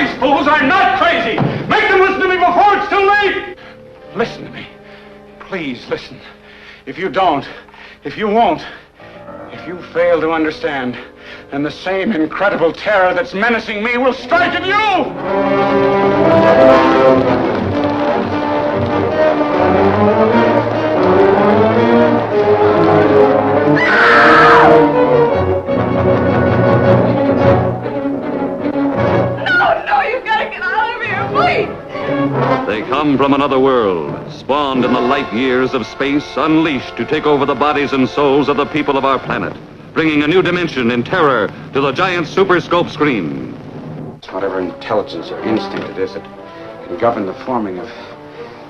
these fools are not crazy. Make them listen to me before it's too late. Listen to me. Please listen. If you don't, if you won't, if you fail to understand, then the same incredible terror that's menacing me will strike at you! No, you've got to get out of here, please! They come from another world, spawned in the light years of space, unleashed to take over the bodies and souls of the people of our planet, bringing a new dimension in terror to the giant superscope screen. Whatever intelligence or instinct it is that can govern the forming of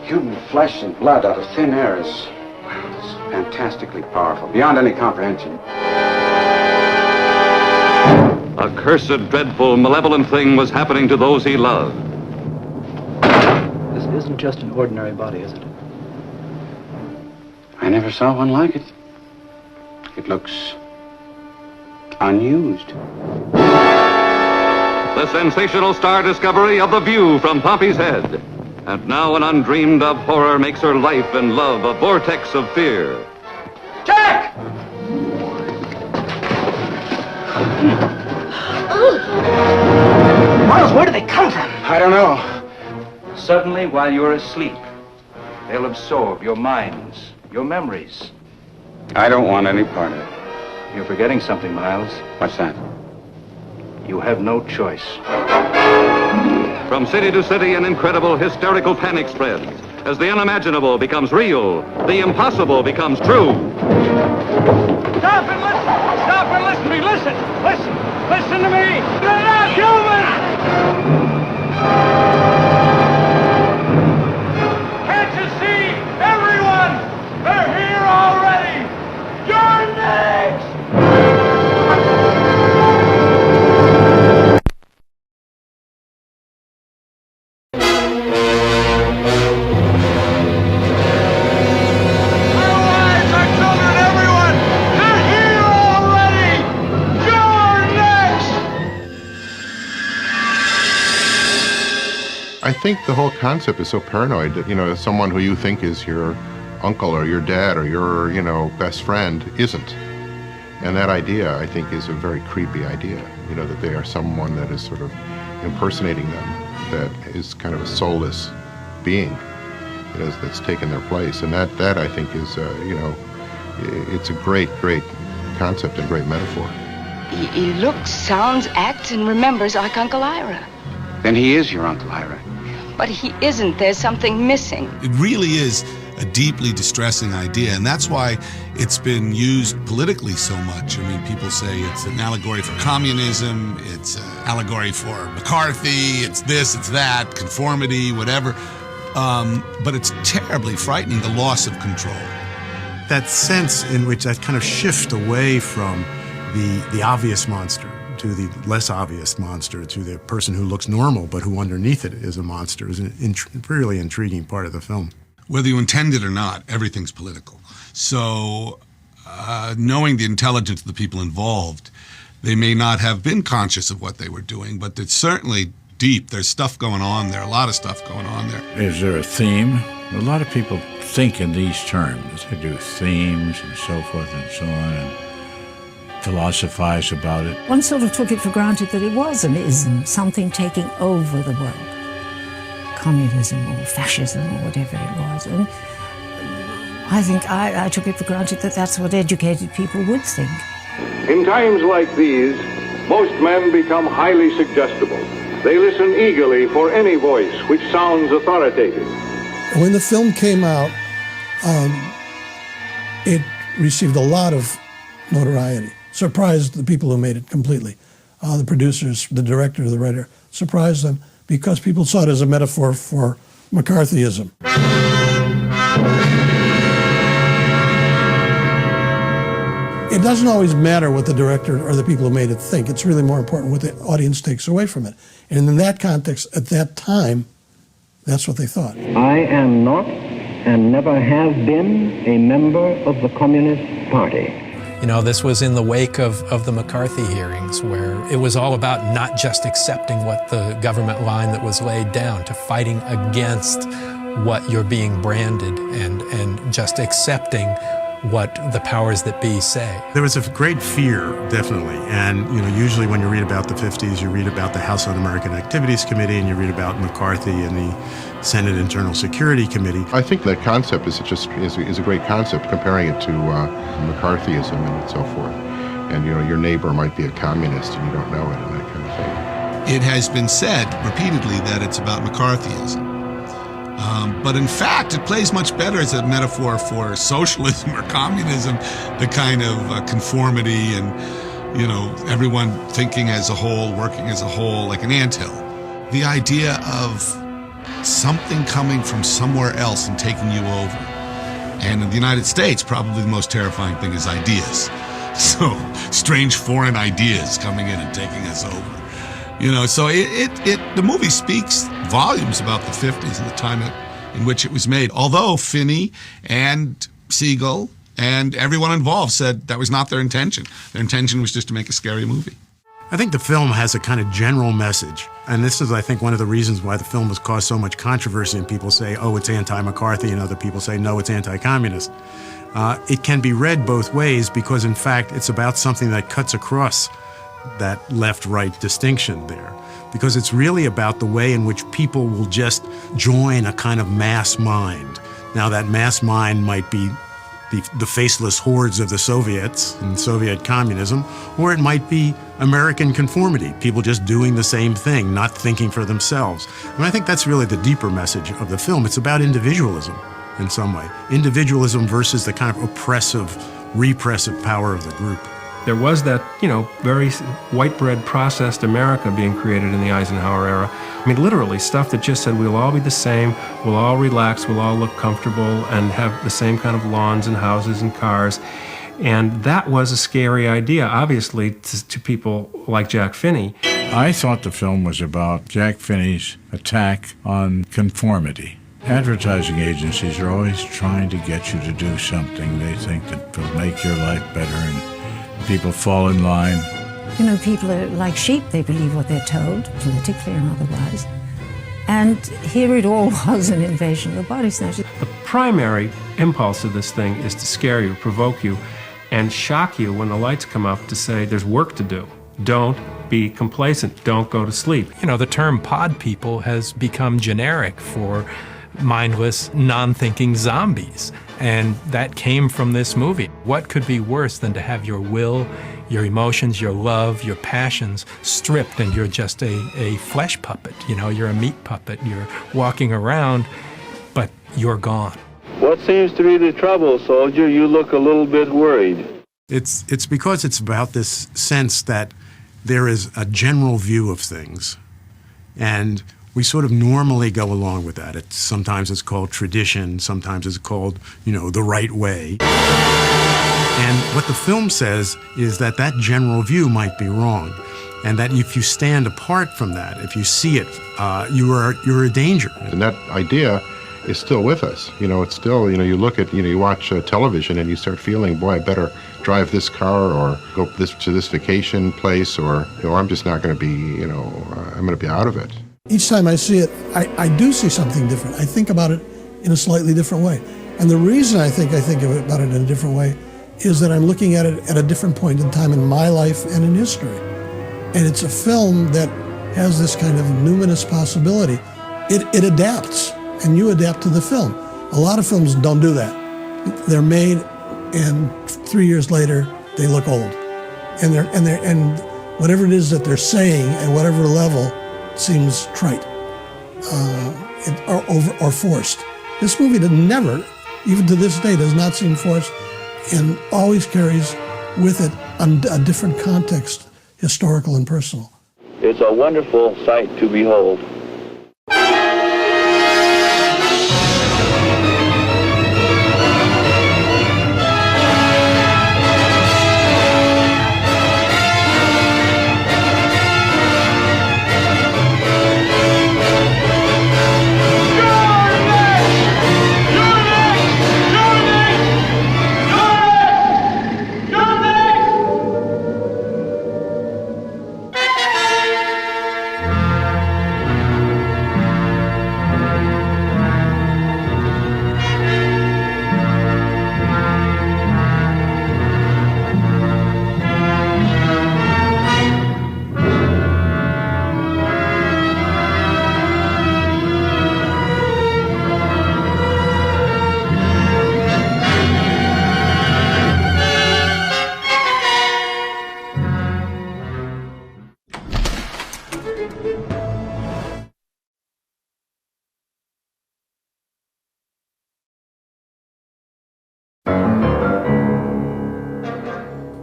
human flesh and blood out of thin air is fantastically powerful, beyond any comprehension. A cursed, dreadful, malevolent thing was happening to those he loved. This isn't just an ordinary body, is it? I never saw one like it. It looks unused. The sensational star discovery of The View from Pompey's Head. And now an undreamed of horror makes her life and love a vortex of fear. Jack! Miles, where do they come from? I don't know. Suddenly, while you're asleep, they'll absorb your minds, your memories. I don't want any part of it. You're forgetting something, Miles. What's that? You have no choice. From city to city, an incredible hysterical panic spreads. As the unimaginable becomes real, the impossible becomes true. Stop and listen! Stop and listen to me! Listen! Listen! Listen to me! They're not human! Can't you see? Everyone! They're here already! You're next! I think the whole concept is so paranoid that, someone who you think is your uncle or your dad or your, best friend isn't. And that idea, I think, is a very creepy idea, that they are someone that is sort of impersonating them, that is kind of a soulless being, that's taken their place. And that I think is, it's a great, great concept and great metaphor. He looks, sounds, acts, and remembers like Uncle Ira. Then he is your Uncle Ira. But he isn't. There's something missing. It really is a deeply distressing idea, and that's why it's been used politically so much. I mean, people say it's an allegory for communism, it's an allegory for McCarthy, it's this, it's that, conformity, whatever. But it's terribly frightening, the loss of control. That sense in which that kind of shift away from the obvious monster to the less obvious monster, to the person who looks normal but who underneath it is a monster, is a really intriguing part of the film. Whether you intend it or not, everything's political. So knowing the intelligence of the people involved, they may not have been conscious of what they were doing, but it's certainly deep. There's stuff going on there, a lot of stuff going on there. Is there a theme? A lot of people think in these terms. They do themes and so forth and so on, and philosophize about it. One sort of took it for granted that it was an ism, something taking over the world. Communism or fascism or whatever it was. And I think I took it for granted that that's what educated people would think. In times like these, most men become highly suggestible. They listen eagerly for any voice which sounds authoritative. When the film came out, it received a lot of notoriety. Surprised the people who made it completely. The producers, the director, the writer, surprised them because people saw it as a metaphor for McCarthyism. It doesn't always matter what the director or the people who made it think. It's really more important what the audience takes away from it. And in that context, at that time, that's what they thought. I am not and never have been a member of the Communist Party. You know, this was in the wake of the McCarthy hearings, where it was all about not just accepting what the government line that was laid down, to fighting against what you're being branded and just accepting what the powers that be say. There was a great fear, definitely, and usually when you read about the 50s, you read about the House Un-American Activities Committee, and you read about McCarthy and the Senate Internal Security Committee. I think that concept is a great concept, comparing it to McCarthyism and so forth. And your neighbor might be a communist and you don't know it, and that kind of thing. It has been said repeatedly that it's about McCarthyism. But in fact, it plays much better as a metaphor for socialism or communism, the kind of conformity and, everyone thinking as a whole, working as a whole, like an anthill. The idea of something coming from somewhere else and taking you over. And in the United States, probably the most terrifying thing is ideas. So, strange foreign ideas coming in and taking us over. So the movie speaks volumes about the 50s and the time in which it was made. Although Finney and Seigel and everyone involved said that was not their intention. Their intention was just to make a scary movie. I think the film has a kind of general message. And this is, I think, one of the reasons why the film has caused so much controversy. And people say, oh, it's anti-McCarthy, and other people say, no, it's anti-communist. It can be read both ways because, in fact, it's about something that cuts across that left-right distinction there, because it's really about the way in which people will just join a kind of mass mind. Now, that mass mind might be the faceless hordes of the Soviets and Soviet communism, or it might be American conformity, people just doing the same thing, not thinking for themselves. And I think that's really the deeper message of the film. It's about individualism in some way. Individualism versus the kind of oppressive, repressive power of the group. There was that, very white bread processed America being created in the Eisenhower era. I mean, literally, stuff that just said we'll all be the same, we'll all relax, we'll all look comfortable and have the same kind of lawns and houses and cars. And that was a scary idea, obviously, to people like Jack Finney. I thought the film was about Jack Finney's attack on conformity. Advertising agencies are always trying to get you to do something they think that will make your life better, and people fall in line. People are like sheep. They believe what they're told, politically and otherwise. And here it all was an invasion of the Body Snatchers. The primary impulse of this thing is to scare you, provoke you, and shock you when the lights come up to say there's work to do. Don't be complacent. Don't go to sleep. The term pod people has become generic for mindless, non-thinking zombies. And that came from this movie. What could be worse than to have your will, your emotions, your love, your passions stripped, and you're just a flesh puppet? You're a meat puppet. You're walking around, but you're gone. What seems to be the trouble, soldier? You look a little bit worried. It's because it's about this sense that there is a general view of things, and we sort of normally go along with that. Sometimes it's called tradition, sometimes it's called, the right way. And what the film says is that that general view might be wrong, and that if you stand apart from that, if you see it, you're a danger. And that idea is still with us. It's still, you look at, you watch television and you start feeling, boy, I better drive this car or go to this vacation place, or, I'm just not going to be, I'm going to be out of it. Each time I see it, I do see something different. I think about it in a slightly different way. And the reason I think about it in a different way is that I'm looking at it at a different point in time in my life and in history. And it's a film that has this kind of numinous possibility. It adapts, and you adapt to the film. A lot of films don't do that. They're made, and 3 years later, they look old. And whatever it is that they're saying at whatever level seems trite or forced. This movie never, even to this day, does not seem forced, and always carries with it a different context, historical and personal. It's a wonderful sight to behold. You're next!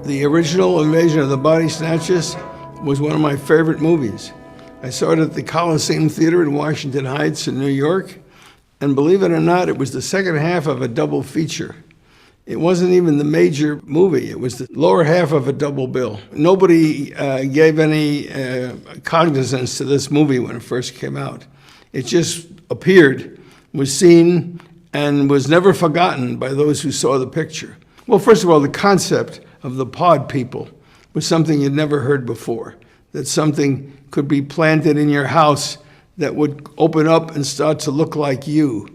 The original Invasion of the Body Snatchers was one of my favorite movies. I saw it at the Coliseum Theater in Washington Heights in New York, and believe it or not, it was the second half of a double feature. It wasn't even the major movie, it was the lower half of a double bill. Nobody gave any cognizance to this movie when it first came out. It just appeared, was seen, and was never forgotten by those who saw the picture. Well, first of all, the concept of the pod people was something you'd never heard before, that something could be planted in your house that would open up and start to look like you.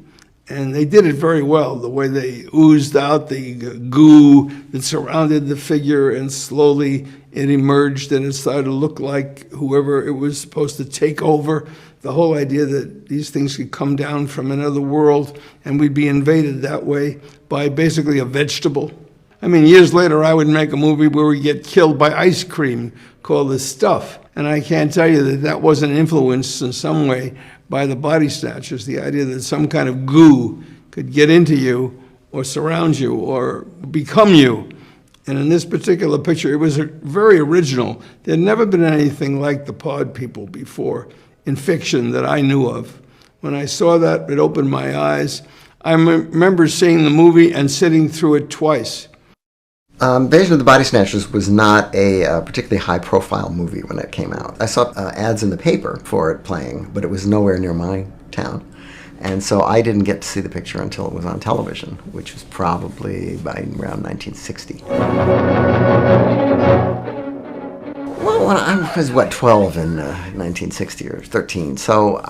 And they did it very well, the way they oozed out the goo that surrounded the figure, and slowly it emerged and it started to look like whoever it was supposed to take over. The whole idea that these things could come down from another world and we'd be invaded that way by basically a vegetable. I mean, years later, I would make a movie where we get killed by ice cream called The Stuff. And I can't tell you that that wasn't influenced in some way by the Body Snatchers, the idea that some kind of goo could get into you or surround you or become you. And in this particular picture, it was very original. There had never been anything like the pod people before in fiction that I knew of. When I saw that, it opened my eyes. I remember seeing the movie and sitting through it twice. Invasion of the Body Snatchers was not a particularly high-profile movie when it came out. I saw ads in the paper for it playing, but it was nowhere near my town. And so I didn't get to see the picture until it was on television, which was probably by around 1960. Well, when I was, 12 in 1960 or 13. So,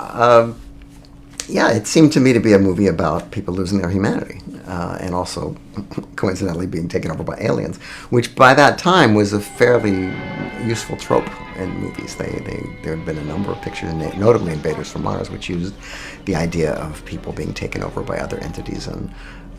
yeah, it seemed to me to be a movie about people losing their humanity, and also, coincidentally, being taken over by aliens, which by that time was a fairly useful trope in movies. There had been a number of pictures, notably Invaders from Mars, which used the idea of people being taken over by other entities and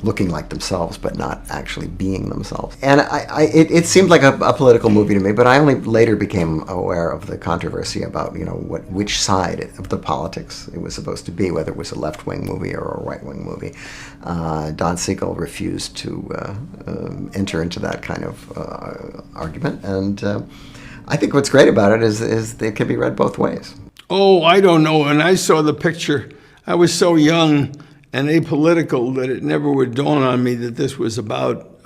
looking like themselves, but not actually being themselves. And it seemed like a political movie to me, but I only later became aware of the controversy about, which side of the politics it was supposed to be, whether it was a left-wing movie or a right-wing movie. Don Seigel refused to enter into that kind of argument, and I think what's great about it is it can be read both ways. Oh, I don't know. When I saw the picture, I was so young and apolitical that it never would dawn on me that this was about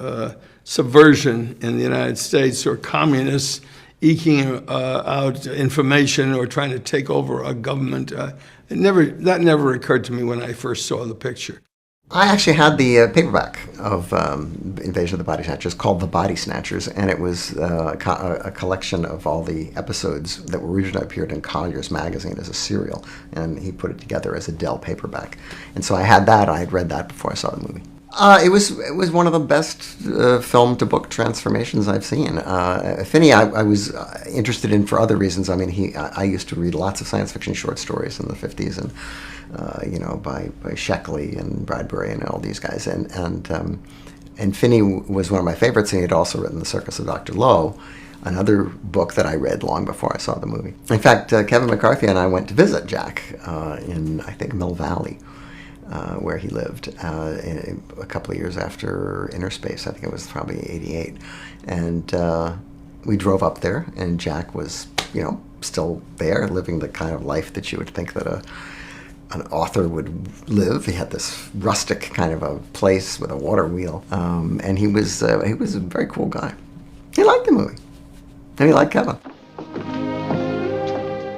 subversion in the United States or communists eking out information or trying to take over a government. That never occurred to me when I first saw the picture. I actually had the paperback of Invasion of the Body Snatchers called The Body Snatchers, and it was a collection of all the episodes that were originally appeared in Collier's magazine as a serial, and he put it together as a Dell paperback. And so I had that. I had read that before I saw the movie. It was one of the best film-to-book transformations I've seen. Finney, I was interested in for other reasons. I mean, I used to read lots of science fiction short stories in the 50s, and by Sheckley and Bradbury and all these guys, and Finney was one of my favorites, and he had also written The Circus of Dr. Lowe, another book that I read long before I saw the movie. In fact, Kevin McCarthy and I went to visit Jack in, I think, Mill Valley, where he lived a couple of years after Inner Space. I think it was probably 88. And we drove up there, and Jack was, still there, living the kind of life that you would think that an author would live. He had this rustic kind of a place with a water wheel, and he was a very cool guy. He liked the movie, and he liked Kevin.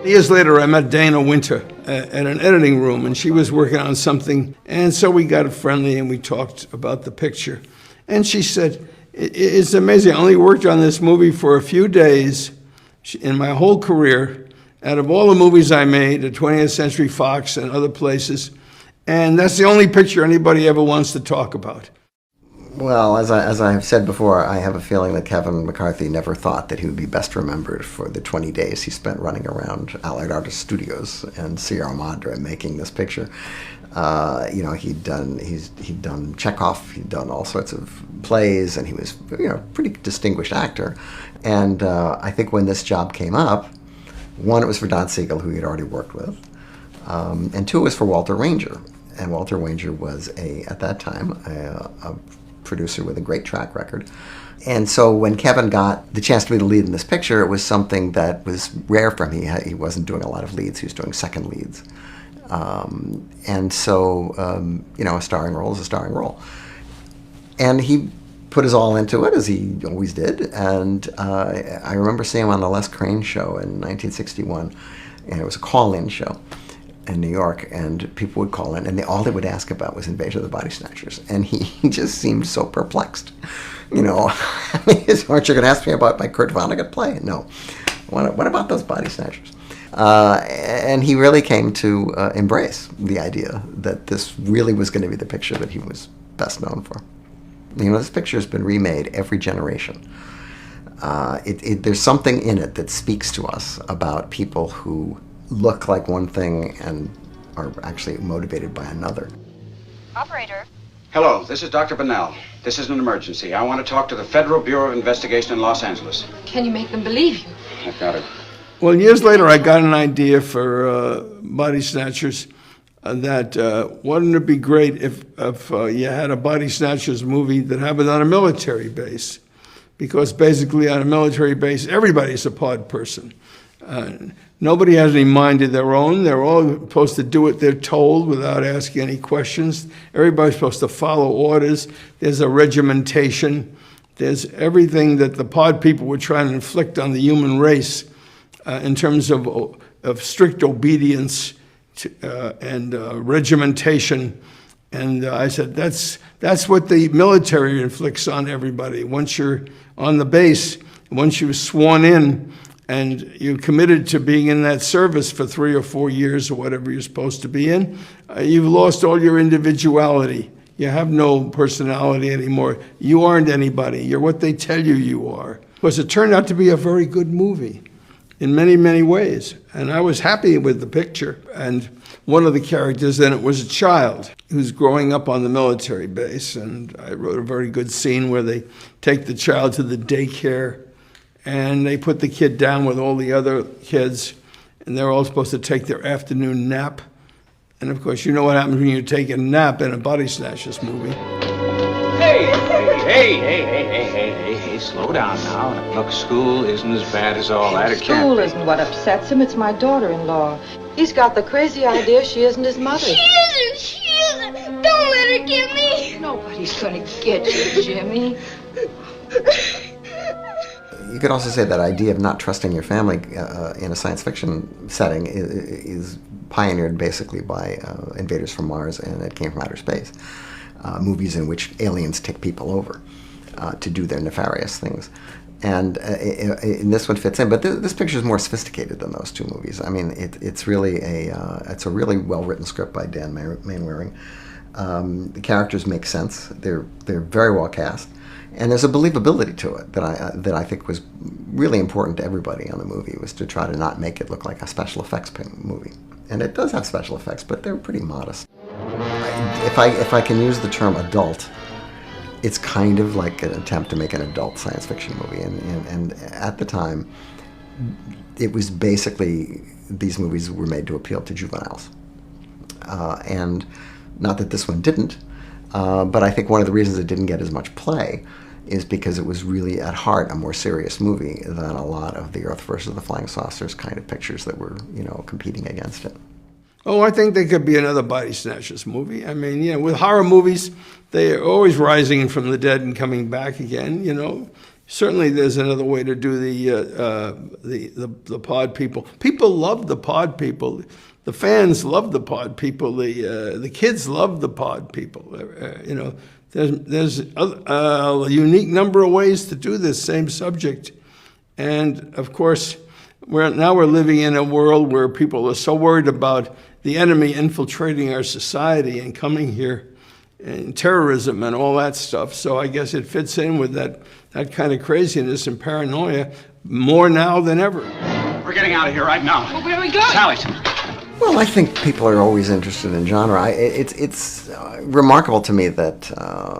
Years later, I met Dana Winter at an editing room, and she was working on something, and so we got friendly and we talked about the picture. And she said, "It's amazing, I only worked on this movie for a few days in my whole career, out of all the movies I made at 20th Century Fox and other places, and that's the only picture anybody ever wants to talk about." Well, as I have said before, I have a feeling that Kevin McCarthy never thought that he would be best remembered for the 20 days he spent running around Allied Artists Studios and Sierra Madre making this picture. He'd done Chekhov, he'd done all sorts of plays, and he was, a pretty distinguished actor. And I think when this job came up, One, it was for Don Seigel, who he'd already worked with, and two, it was for Walter Wanger. And Walter Wanger was, at that time, a producer with a great track record. And so when Kevin got the chance to be the lead in this picture, it was something that was rare for him. He wasn't doing a lot of leads. He was doing second leads. And so, a starring role is a starring role. And he put his all into it, as he always did. And I remember seeing him on the Les Crane show in 1961. And it was a call-in show in New York, and people would call in, and all they would ask about was Invasion of the Body Snatchers. And he just seemed so perplexed. I mean, aren't you going to ask me about my Kurt Vonnegut play? No. What about those Body Snatchers? And he really came to embrace the idea that this really was going to be the picture that he was best known for. This picture has been remade every generation. There's something in it that speaks to us about people who look like one thing and are actually motivated by another. Operator. Hello, this is Dr. Bennell. This is an emergency. I want to talk to the Federal Bureau of Investigation in Los Angeles. Can you make them believe you? I've got it. Well, years later, I got an idea for Body Snatchers that wouldn't it be great if you had a Body Snatchers movie that happened on a military base? Because basically on a military base, everybody's a pod person. Nobody has any mind of their own. They're all supposed to do what they're told without asking any questions. Everybody's supposed to follow orders. There's a regimentation. There's everything that the pod people were trying to inflict on the human race in terms of strict obedience and regimentation. And I said, that's what the military inflicts on everybody. Once you're on the base, once you're sworn in, and you're committed to being in that service for 3 or 4 years or whatever you're supposed to be in, you've lost all your individuality. You have no personality anymore. You aren't anybody. You're what they tell you you are. Because it turned out to be a very good movie in many, many ways. And I was happy with the picture. And one of the characters in it was a child who's growing up on the military base. And I wrote a very good scene where they take the child to the daycare, and they put the kid down with all the other kids, and they're all supposed to take their afternoon nap. And of course, you know what happens when you take a nap in a Body Snatchers movie. Hey, slow down now. Look, school isn't as bad as all that. School isn't what upsets him, it's my daughter-in-law. He's got the crazy idea she isn't his mother. She isn't. Don't let her get me. Nobody's gonna get you, Jimmy. You could also say that idea of not trusting your family in a science fiction setting is pioneered basically by Invaders from Mars and It Came from Outer Space, movies in which aliens take people over to do their nefarious things. And this one fits in, but this picture is more sophisticated than those two movies. I mean, it's really it's a really well-written script by Dan Mainwaring. The characters make sense. They're very well cast. And there's a believability to it that I think was really important to everybody on the movie, was to try to not make it look like a special effects movie. And it does have special effects, but they're pretty modest. If I can use the term adult, it's kind of like an attempt to make an adult science fiction movie. And at the time, it was basically, these movies were made to appeal to juveniles. And not that this one didn't, but I think one of the reasons it didn't get as much play is because it was really, at heart, a more serious movie than a lot of the Earth versus the Flying Saucers kind of pictures that were, competing against it. Oh, I think there could be another Body Snatchers movie. I mean, with horror movies, they are always rising from the dead and coming back again, Certainly there's another way to do the pod people. People love the pod people. The fans love the pod people. The kids love the pod people. There's a unique number of ways to do this same subject. And of course, we're living in a world where people are so worried about the enemy infiltrating our society and coming here, and terrorism and all that stuff. So I guess it fits in with that kind of craziness and paranoia more now than ever. We're getting out of here right now. Well, where are we going? Sally, Well, I think people are always interested in genre. It's remarkable to me that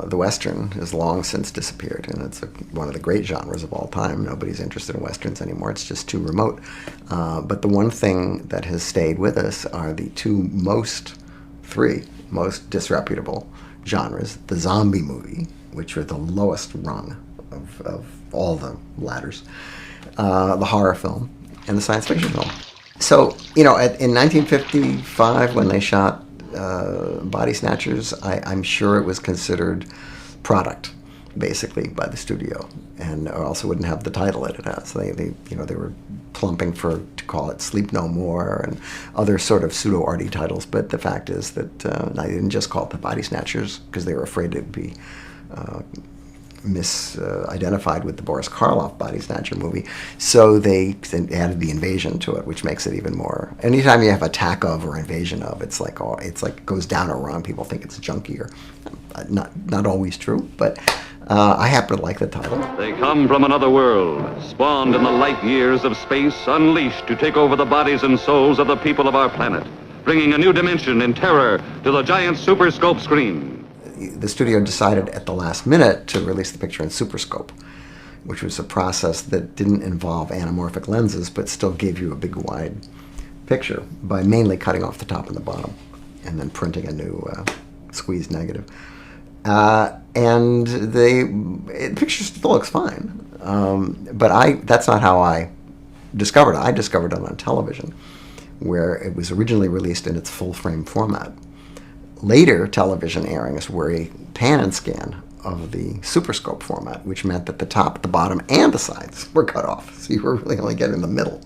the Western has long since disappeared, and it's one of the great genres of all time. Nobody's interested in Westerns anymore. It's just too remote. But the one thing that has stayed with us are the three most disreputable genres: the zombie movie, which are the lowest rung of all the ladders, the horror film, and the science fiction film. So, in 1955, when they shot Body Snatchers, I'm sure it was considered product, basically, by the studio, and also wouldn't have the title that it has. They were plumping to call it Sleep No More and other sort of pseudo-arty titles, but the fact is that they didn't just call it the Body Snatchers because they were afraid it would be misidentified with the Boris Karloff Body Snatcher movie, so they added the invasion to it, which makes it even more. Anytime you have attack of or invasion of, it's like it goes down or wrong. People think it's junkier. Not always true, but I happen to like the title. They come from another world, spawned in the light years of space, unleashed to take over the bodies and souls of the people of our planet, bringing a new dimension in terror to the giant Superscope screen. The studio decided at the last minute to release the picture in Superscope, which was a process that didn't involve anamorphic lenses, but still gave you a big, wide picture by mainly cutting off the top and the bottom and then printing a new squeezed negative. And the picture still looks fine, but that's not how I discovered it. I discovered it on television, where it was originally released in its full-frame format. Later television airings were a pan and scan of the Superscope format, which meant that the top, the bottom, and the sides were cut off. So you were really only getting the middle.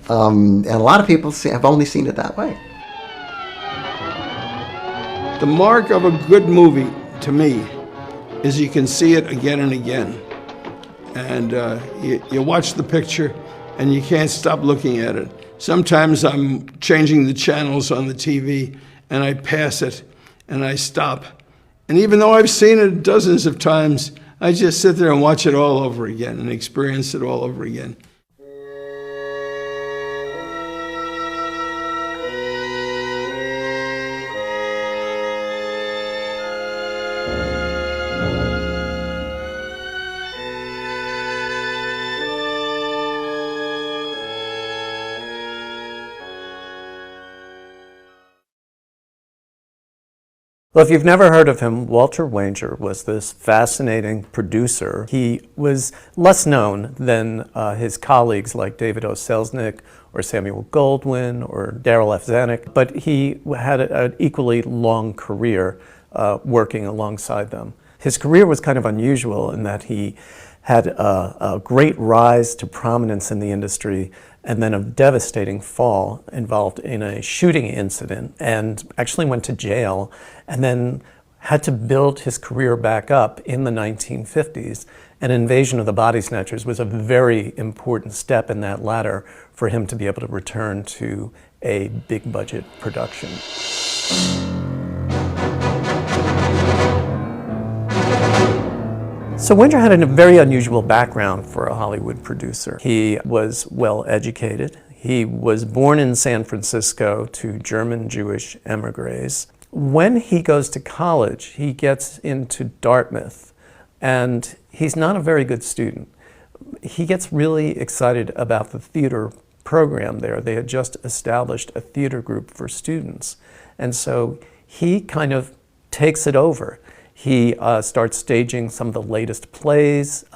And a lot of people have only seen it that way. The mark of a good movie, to me, is you can see it again and again. And you watch the picture, and you can't stop looking at it. Sometimes I'm changing the channels on the TV, and I pass it, and I stop. And even though I've seen it dozens of times, I just sit there and watch it all over again and experience it all over again. Well, if you've never heard of him, Walter Wanger was this fascinating producer. He was less known than his colleagues like David O. Selznick or Samuel Goldwyn or Darryl F. Zanuck, but he had an equally long career working alongside them. His career was kind of unusual in that he had a great rise to prominence in the industry and then a devastating fall involved in a shooting incident and actually went to jail and then had to build his career back up in the 1950s. An Invasion of the Body Snatchers was a very important step in that ladder for him to be able to return to a big budget production. So Wanger had a very unusual background for a Hollywood producer. He was well educated. He was born in San Francisco to German Jewish emigres. When he goes to college, he gets into Dartmouth, and he's not a very good student. He gets really excited about the theater program there. They had just established a theater group for students, and so he kind of takes it over. He starts staging some of the latest plays.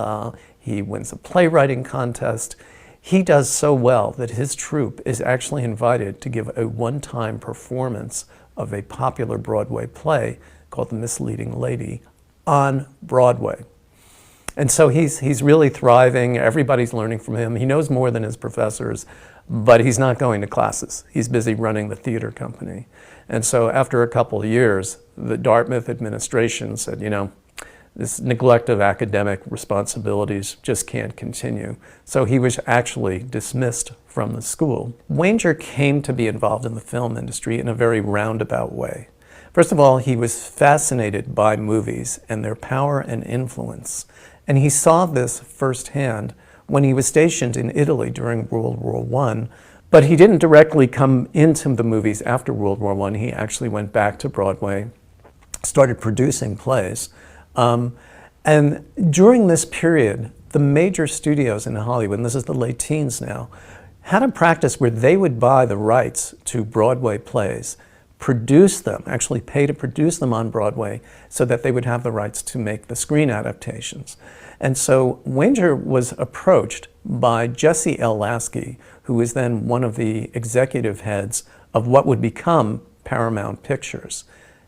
He wins a playwriting contest. He does so well that his troupe is actually invited to give a one-time performance of a popular Broadway play called The Misleading Lady on Broadway. And so he's really thriving. Everybody's learning from him. He knows more than his professors, but he's not going to classes. He's busy running the theater company. And so after a couple of years, the Dartmouth administration said, this neglect of academic responsibilities just can't continue. So he was actually dismissed from the school. Wanger came to be involved in the film industry in a very roundabout way. First of all, he was fascinated by movies and their power and influence. And he saw this firsthand when he was stationed in Italy during World War I, But he didn't directly come into the movies after World War I. He actually went back to Broadway, started producing plays. And during this period, the major studios in Hollywood, and this is the late teens now, had a practice where they would buy the rights to Broadway plays, produce them, actually pay to produce them on Broadway so that they would have the rights to make the screen adaptations. And so Wanger was approached by Jesse L. Lasky, who was then one of the executive heads of what would become Paramount Pictures.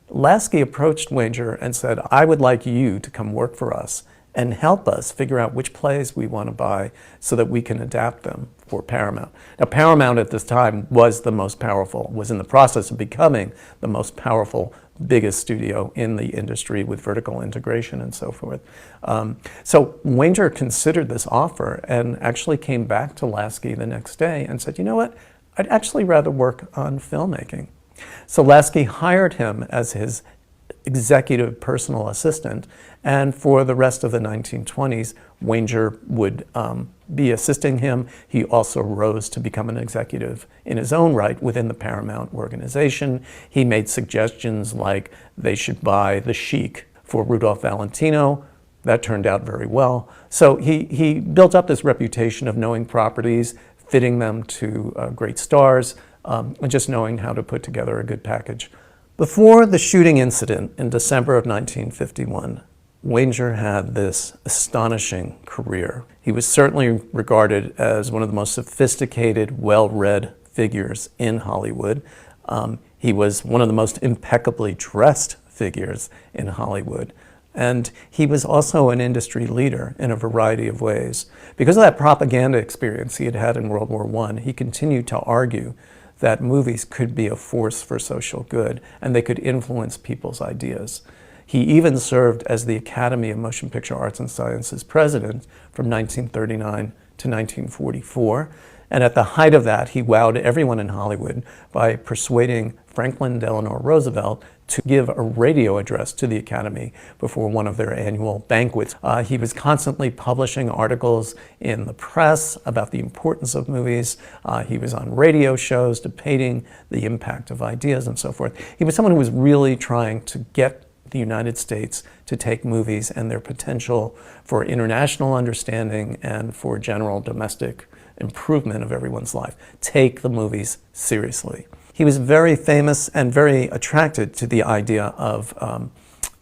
Lasky approached Wanger and said, I would like you to come work for us and help us figure out which plays we want to buy so that we can adapt them for Paramount. Now, Paramount at this time was the most powerful, was in the process of becoming the most powerful, biggest studio in the industry with vertical integration and so forth. So Wanger considered this offer and actually came back to Lasky the next day and said, you know what, I'd actually rather work on filmmaking. So Lasky hired him as his executive personal assistant, and for the rest of the 1920s, Wanger would be assisting him. He also rose to become an executive in his own right within the Paramount organization. He made suggestions like they should buy The Sheik for Rudolph Valentino. That turned out very well. So he built up this reputation of knowing properties, fitting them to great stars, and just knowing how to put together a good package. Before the shooting incident in December of 1951, Wanger had this astonishing career. He was certainly regarded as one of the most sophisticated, well-read figures in Hollywood. He was one of the most impeccably dressed figures in Hollywood. And he was also an industry leader in a variety of ways. Because of that propaganda experience he had had in World War I, he continued to argue that movies could be a force for social good and they could influence people's ideas. He even served as the Academy of Motion Picture Arts and Sciences president from 1939 to 1944. And at the height of that, he wowed everyone in Hollywood by persuading Franklin Delano Roosevelt to give a radio address to the Academy before one of their annual banquets. He was constantly publishing articles in the press about the importance of movies. He was on radio shows debating the impact of ideas and so forth. He was someone who was really trying to get the United States to take movies and their potential for international understanding and for general domestic improvement of everyone's life. Take the movies seriously. He was very famous and very attracted to the idea of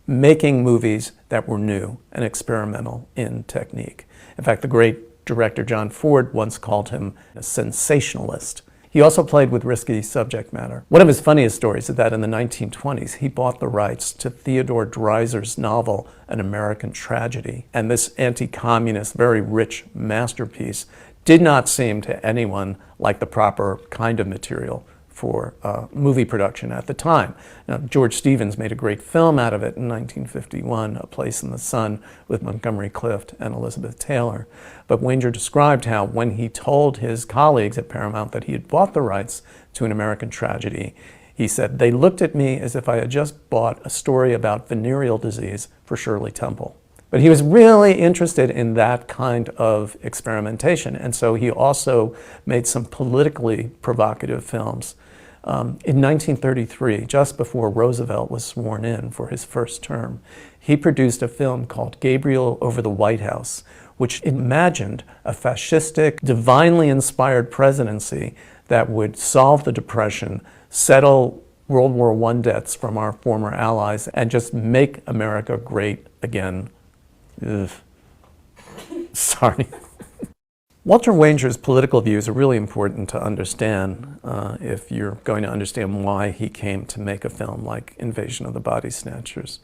making movies that were new and experimental in technique. In fact, the great director John Ford once called him a sensationalist. He also played with risky subject matter. One of his funniest stories is that in the 1920s, he bought the rights to Theodore Dreiser's novel, An American Tragedy. And this anti-communist, very rich masterpiece did not seem to anyone like the proper kind of material for movie production at the time. Now, George Stevens made a great film out of it in 1951, A Place in the Sun, with Montgomery Clift and Elizabeth Taylor. But Wanger described how when he told his colleagues at Paramount that he had bought the rights to An American Tragedy, he said, they looked at me as if I had just bought a story about venereal disease for Shirley Temple. But he was really interested in that kind of experimentation, and so he also made some politically provocative films. In 1933, just before Roosevelt was sworn in for his first term, he produced a film called Gabriel Over the White House, which imagined a fascistic, divinely inspired presidency that would solve the Depression, settle World War I debts from our former allies, and just make America great again. Ugh. Sorry. Walter Wanger's political views are really important to understand if you're going to understand why he came to make a film like Invasion of the Body Snatchers.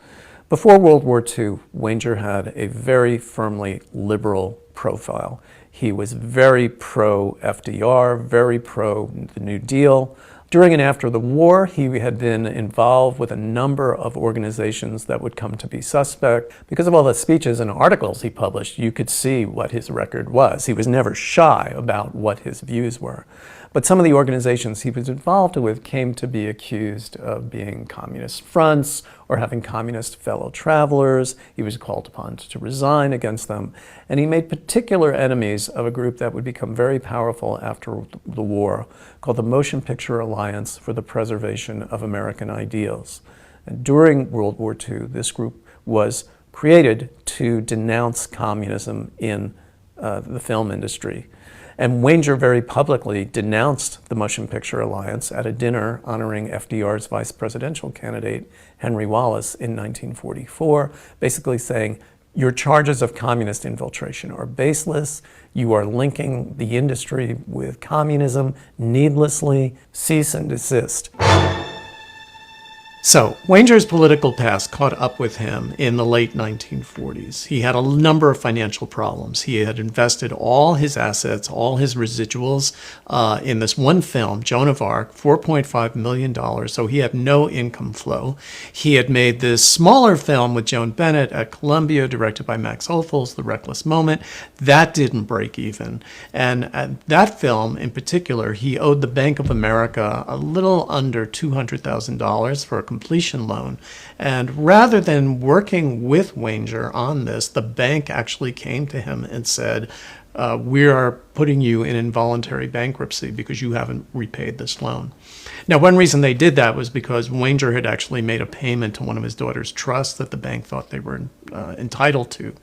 Before World War II, Wanger had a very firmly liberal profile. He was very pro-FDR, very pro the New Deal. During and after the war, he had been involved with a number of organizations that would come to be suspect. Because of all the speeches and articles he published, you could see what his record was. He was never shy about what his views were. But some of the organizations he was involved with came to be accused of being communist fronts or having communist fellow travelers. He was called upon to resign against them. And he made particular enemies of a group that would become very powerful after the war, called the Motion Picture Alliance for the Preservation of American Ideals. And during World War II, this group was created to denounce communism in the film industry. And Wanger very publicly denounced the Motion Picture Alliance at a dinner honoring FDR's vice presidential candidate, Henry Wallace, in 1944, basically saying, your charges of communist infiltration are baseless. You are linking the industry with communism needlessly. Cease and desist. So, Wanger's political past caught up with him in the late 1940s. He had a number of financial problems. He had invested all his assets, all his residuals in this one film, Joan of Arc, $4.5 million, so he had no income flow. He had made this smaller film with Joan Bennett at Columbia, directed by Max Ophuls, The Reckless Moment. That didn't break even. And that film, in particular, he owed the Bank of America a little under $200,000 for a completion loan. And rather than working with Wanger on this, the bank actually came to him and said, we are putting you in involuntary bankruptcy because you haven't repaid this loan. Now, one reason they did that was because Wanger had actually made a payment to one of his daughter's trusts that the bank thought they were entitled to.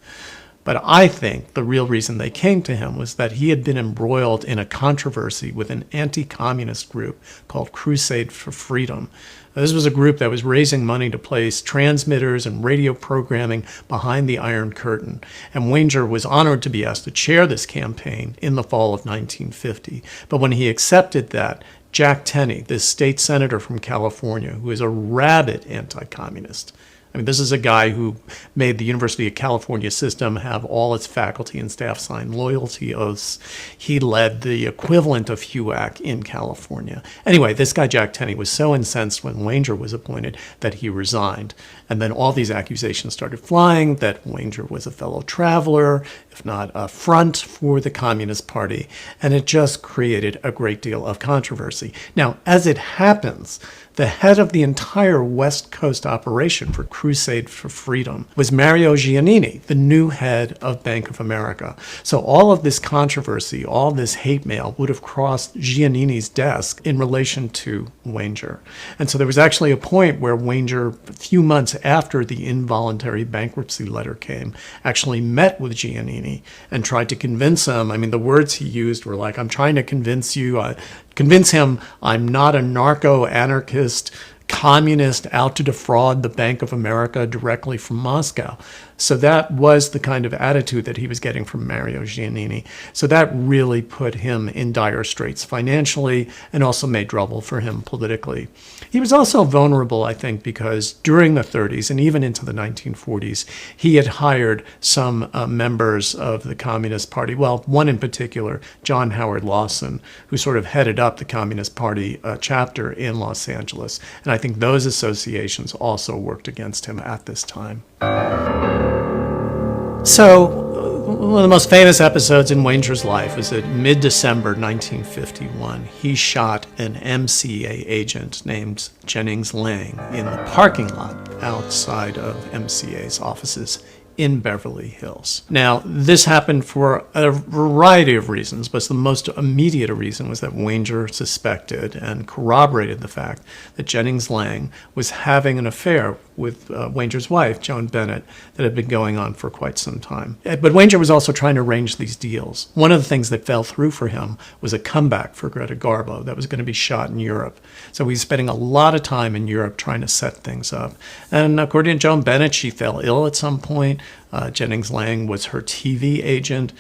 But I think the real reason they came to him was that he had been embroiled in a controversy with an anti-communist group called Crusade for Freedom. This was a group that was raising money to place transmitters and radio programming behind the Iron Curtain. And Wanger was honored to be asked to chair this campaign in the fall of 1950. But when he accepted that, Jack Finney, this state senator from California, who is a rabid anti-communist, I mean, this is a guy who made the University of California system have all its faculty and staff sign loyalty oaths. He led the equivalent of HUAC in California. Anyway, this guy, Jack Finney, was so incensed when Wanger was appointed that he resigned. And then all these accusations started flying that Wanger was a fellow traveler, if not a front for the Communist Party. And it just created a great deal of controversy. Now, as it happens, the head of the entire West Coast operation for Crusade for Freedom was Mario Giannini, the new head of Bank of America. So all of this controversy, all this hate mail would have crossed Giannini's desk in relation to Wanger. And so there was actually a point where Wanger, a few months after the involuntary bankruptcy letter came, actually met with Giannini and tried to convince him. I mean, the words he used were like, I'm trying to convince him I'm not a narco-anarchist communist out to defraud the Bank of America directly from Moscow. So that was the kind of attitude that he was getting from Mario Giannini. So that really put him in dire straits financially and also made trouble for him politically. He was also vulnerable, I think, because during the 30s and even into the 1940s, he had hired some members of the Communist Party. Well, one in particular, John Howard Lawson, who sort of headed up the Communist Party chapter in Los Angeles. And I think those associations also worked against him at this time. So, one of the most famous episodes in Wanger's life is that mid-December 1951, he shot an MCA agent named Jennings Lang in the parking lot outside of MCA's offices in Beverly Hills. Now, this happened for a variety of reasons, but the most immediate reason was that Wanger suspected and corroborated the fact that Jennings Lang was having an affair with Wanger's wife, Joan Bennett, that had been going on for quite some time. But Wanger was also trying to arrange these deals. One of the things that fell through for him was a comeback for Greta Garbo that was going to be shot in Europe. So he's spending a lot of time in Europe trying to set things up. And according to Joan Bennett, she fell ill at some point. Jennings Lang was her TV agent.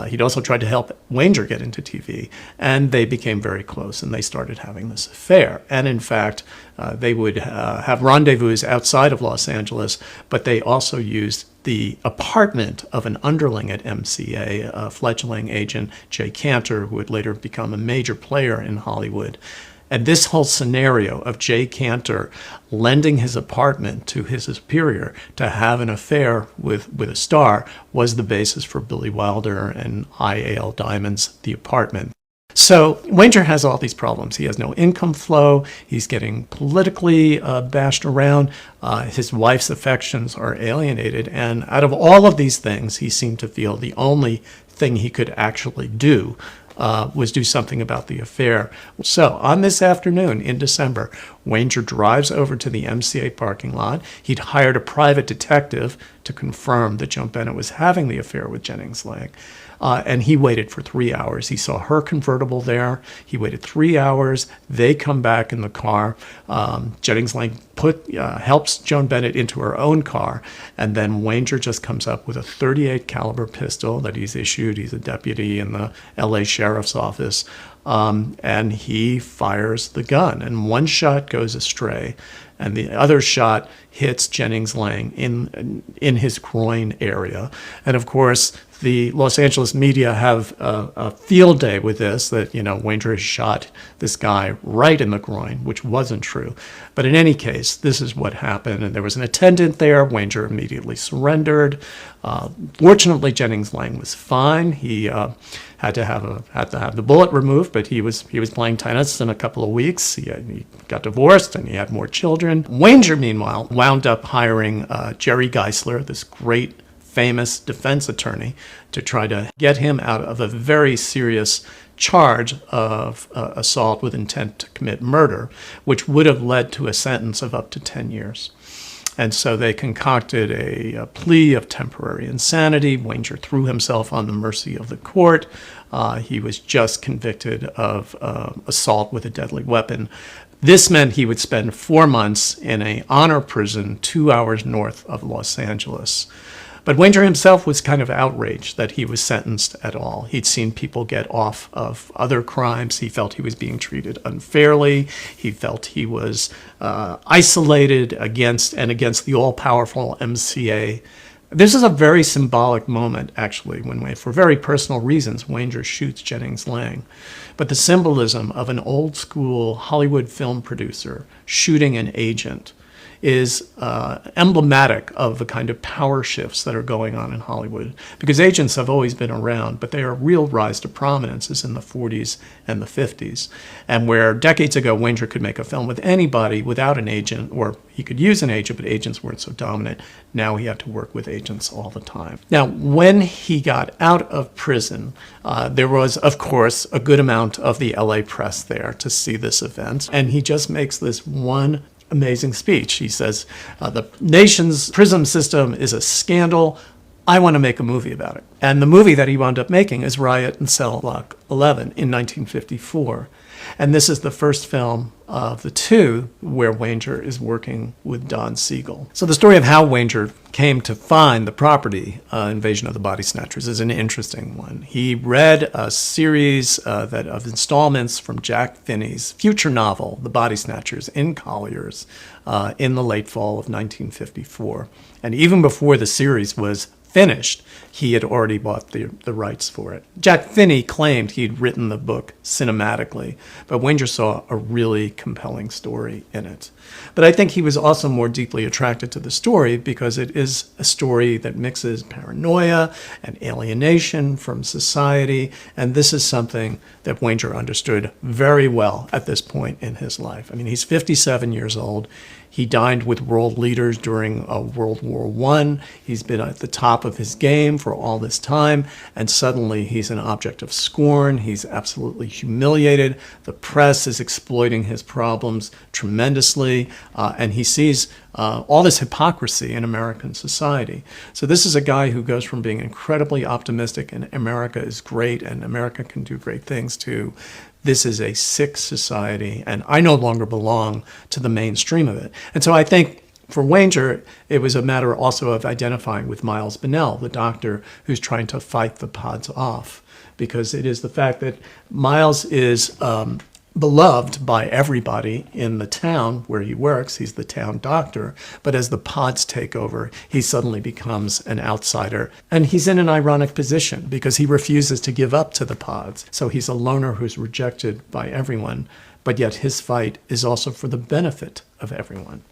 He'd also tried to help Wanger get into TV, and they became very close, and they started having this affair. And in fact, they would have rendezvous outside of Los Angeles, but they also used the apartment of an underling at MCA, a fledgling agent, Jay Cantor, who would later become a major player in Hollywood. And this whole scenario of Jay Cantor lending his apartment to his superior to have an affair with a star was the basis for Billy Wilder and I.A.L. Diamond's The Apartment. So Wanger has all these problems. He has no income flow. He's getting politically bashed around. His wife's affections are alienated. And out of all of these things, he seemed to feel the only thing he could actually do was do something about the affair. So on this afternoon in December, Wanger drives over to the MCA parking lot. He'd hired a private detective to confirm that Joan Bennett was having the affair with Jennings Lang. And he waited for 3 hours. He saw her convertible there. He waited 3 hours. They come back in the car. Jennings Lang helps Joan Bennett into her own car, and then Wanger just comes up with a .38 caliber pistol that he's issued. He's a deputy in the LA Sheriff's Office, and he fires the gun. And one shot goes astray, and the other shot hits Jennings Lang in his groin area. And of course, the Los Angeles media have a field day with this, that, Wanger has shot this guy right in the groin, which wasn't true. But in any case, this is what happened. And there was an attendant there. Wanger immediately surrendered. Fortunately, Jennings Lang was fine. He had to have the bullet removed, but he was playing tennis in a couple of weeks. He got divorced and he had more children. Wanger, meanwhile, wound up hiring Jerry Geisler, this great famous defense attorney, to try to get him out of a very serious charge of assault with intent to commit murder, which would have led to a sentence of up to 10 years. And so they concocted a plea of temporary insanity. Wanger threw himself on the mercy of the court. He was just convicted of assault with a deadly weapon. This meant he would spend 4 months in an honor prison 2 hours north of Los Angeles. But Wanger himself was kind of outraged that he was sentenced at all. He'd seen people get off of other crimes. He felt he was being treated unfairly. He felt he was isolated against the all-powerful MCA. This is a very symbolic moment, actually, when, for very personal reasons, Wanger shoots Jennings Lang. But the symbolism of an old-school Hollywood film producer shooting an agent is emblematic of the kind of power shifts that are going on in Hollywood. Because agents have always been around, but their real rise to prominence is in the 40s and the 50s. And where decades ago Wanger could make a film with anybody without an agent, or he could use an agent, but agents weren't so dominant, now he had to work with agents all the time. Now, when he got out of prison, there was, of course, a good amount of the LA press there to see this event. And he just makes this one amazing speech. He says, the nation's prison system is a scandal. I want to make a movie about it. And the movie that he wound up making is Riot in Cell Block 11 in 1954. And this is the first film of the two where Wanger is working with Don Seigel. So the story of how Wanger came to find the property, Invasion of the Body Snatchers, is an interesting one. He read a series of installments from Jack Finney's future novel, The Body Snatchers, in Collier's in the late fall of 1954. And even before the series was finished, he had already bought the rights for it. Jack Finney claimed he'd written the book cinematically, but Wanger saw a really compelling story in it. But I think he was also more deeply attracted to the story because it is a story that mixes paranoia and alienation from society, and this is something that Wanger understood very well at this point in his life. I mean, he's 57 years old. He dined with world leaders during World War I. He's been at the top of his game for all this time, and suddenly he's an object of scorn. He's absolutely humiliated. The press is exploiting his problems tremendously, and he sees all this hypocrisy in American society. So this is a guy who goes from being incredibly optimistic and America is great and America can do great things to this is a sick society, and I no longer belong to the mainstream of it. And so I think for Wanger, it was a matter also of identifying with Miles Bennell, the doctor who's trying to fight the pods off, because it is the fact that Miles is beloved by everybody in the town where he works. He's the town doctor. But as the pods take over, he suddenly becomes an outsider. And he's in an ironic position because he refuses to give up to the pods. So he's a loner who's rejected by everyone. But yet his fight is also for the benefit of everyone.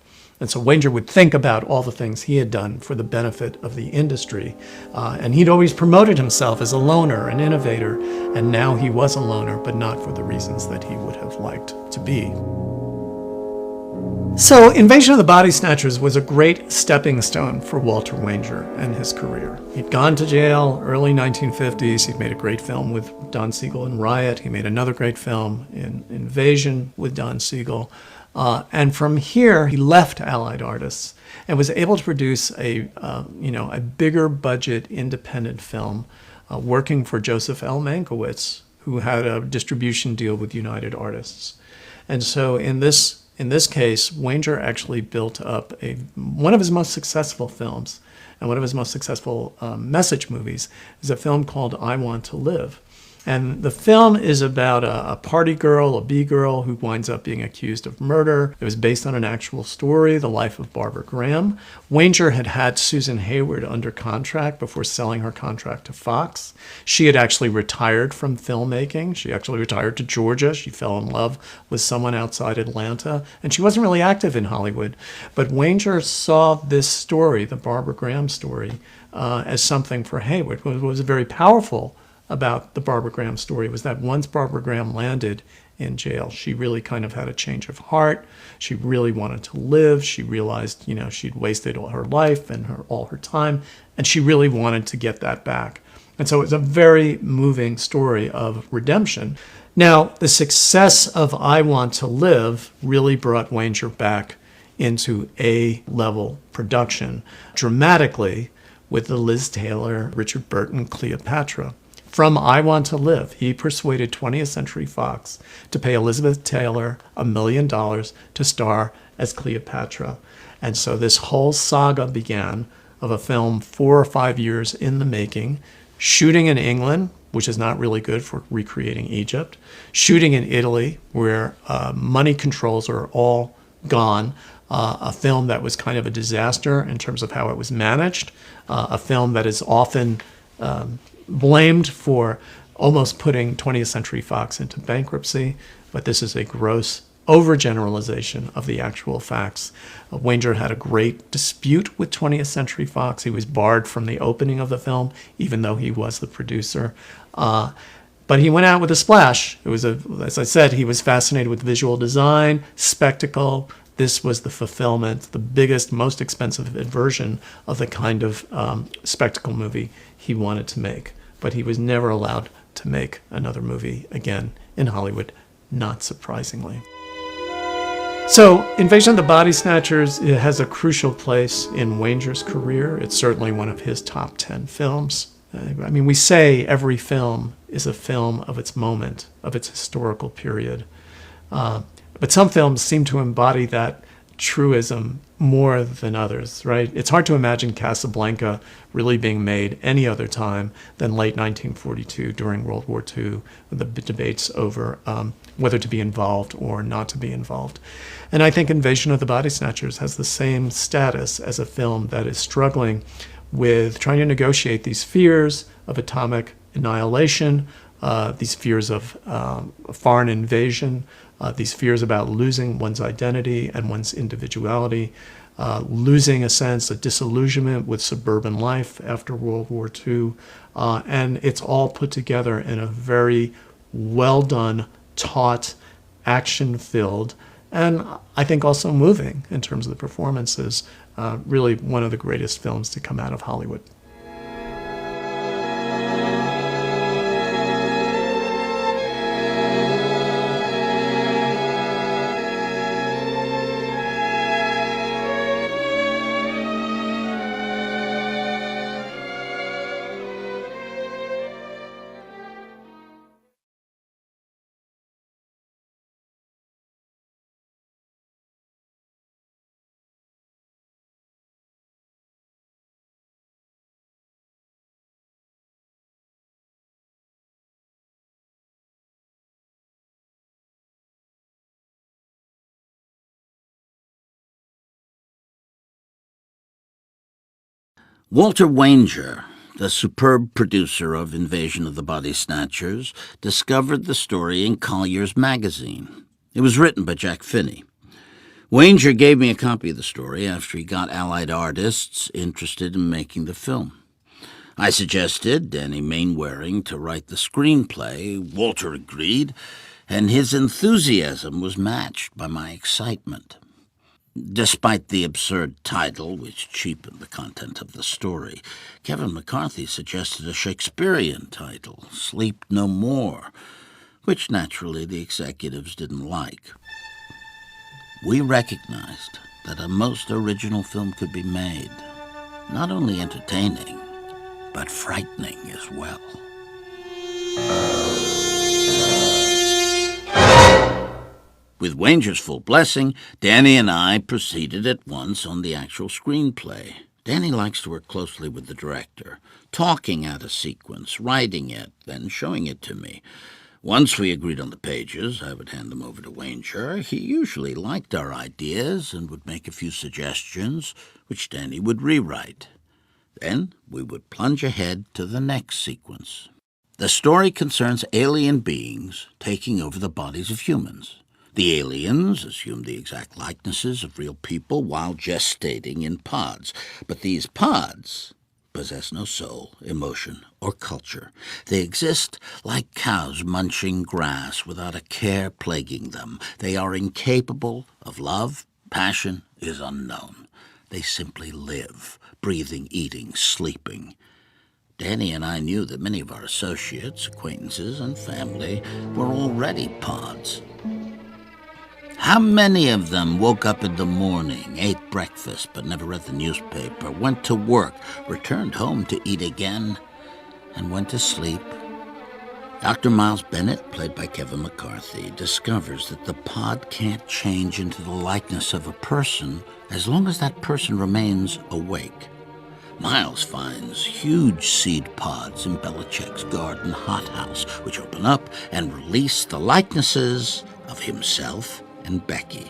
And so Wanger would think about all the things he had done for the benefit of the industry. And he'd always promoted himself as a loner, an innovator, and now he was a loner, but not for the reasons that he would have liked to be. So Invasion of the Body Snatchers was a great stepping stone for Walter Wanger and his career. He'd gone to jail early 1950s. He'd made a great film with Don Seigel in Riot. He made another great film in Invasion with Don Seigel. And from here, he left Allied Artists and was able to produce a bigger budget independent film working for Joseph L. Mankiewicz, who had a distribution deal with United Artists. And so in this case, Wanger actually built up one of his most successful films, and one of his most successful message movies is a film called I Want to Live. And the film is about a party girl, a B-girl, who winds up being accused of murder. It was based on an actual story, the life of Barbara Graham. Wanger had had Susan Hayward under contract before selling her contract to Fox. She had actually retired from filmmaking. She actually retired to Georgia. She fell in love with someone outside Atlanta, and she wasn't really active in Hollywood. But Wanger saw this story, the Barbara Graham story, as something for Hayward. What was very powerful about the Barbara Graham story was that once Barbara Graham landed in jail, she really kind of had a change of heart. She really wanted to live. She realized, she'd wasted all her life and all her time, and she really wanted to get that back. And so it was a very moving story of redemption. Now, the success of I Want to Live really brought Wanger back into A-level production dramatically with the Liz Taylor, Richard Burton, Cleopatra. From I Want to Live, he persuaded 20th Century Fox to pay Elizabeth Taylor $1 million to star as Cleopatra. And so this whole saga began of a film 4 or 5 years in the making, shooting in England, which is not really good for recreating Egypt, shooting in Italy, where money controls are all gone, a film that was kind of a disaster in terms of how it was managed, a film that is often blamed for almost putting 20th Century Fox into bankruptcy, but this is a gross overgeneralization of the actual facts. Wanger had a great dispute with 20th Century Fox. He was barred from the opening of the film, even though he was the producer. But he went out with a splash. It was, as I said, he was fascinated with visual design, spectacle. This was the fulfillment, the biggest, most expensive version of the kind of spectacle movie he wanted to make. But he was never allowed to make another movie again in Hollywood, not surprisingly. So Invasion of the Body Snatchers has a crucial place in Wanger's career. It's certainly one of his top 10 films. We say every film is a film of its moment, of its historical period. But some films seem to embody that truism more than others, right? It's hard to imagine Casablanca really being made any other time than late 1942 during World War II, the debates over whether to be involved or not to be involved. And I think Invasion of the Body Snatchers has the same status as a film that is struggling with trying to negotiate these fears of atomic annihilation, these fears of foreign invasion, these fears about losing one's identity and one's individuality, losing a sense of disillusionment with suburban life after World War II. And it's all put together in a very well done, taut, action-filled, and I think also moving in terms of the performances, really one of the greatest films to come out of Hollywood. Walter Wanger, the superb producer of Invasion of the Body Snatchers, discovered the story in Collier's magazine. It was written by Jack Finney. Wanger gave me a copy of the story after he got Allied artists interested in making the film. I suggested Danny Mainwaring to write the screenplay. Walter agreed, and his enthusiasm was matched by my excitement. Despite the absurd title, which cheapened the content of the story, Kevin McCarthy suggested a Shakespearean title, Sleep No More, which naturally the executives didn't like. We recognized that a most original film could be made, not only entertaining, but frightening as well. With Wanger's full blessing, Danny and I proceeded at once on the actual screenplay. Danny likes to work closely with the director, talking out a sequence, writing it, then showing it to me. Once we agreed on the pages, I would hand them over to Wanger. He usually liked our ideas and would make a few suggestions, which Danny would rewrite. Then we would plunge ahead to the next sequence. The story concerns alien beings taking over the bodies of humans. The aliens assume the exact likenesses of real people while gestating in pods. But these pods possess no soul, emotion, or culture. They exist like cows munching grass without a care plaguing them. They are incapable of love. Passion is unknown. They simply live, breathing, eating, sleeping. Danny and I knew that many of our associates, acquaintances, and family were already pods. How many of them woke up in the morning, ate breakfast but never read the newspaper, went to work, returned home to eat again, and went to sleep? Dr. Miles Bennett, played by Kevin McCarthy, discovers that the pod can't change into the likeness of a person as long as that person remains awake. Miles finds huge seed pods in Belichick's garden hothouse, which open up and release the likenesses of himself and Becky.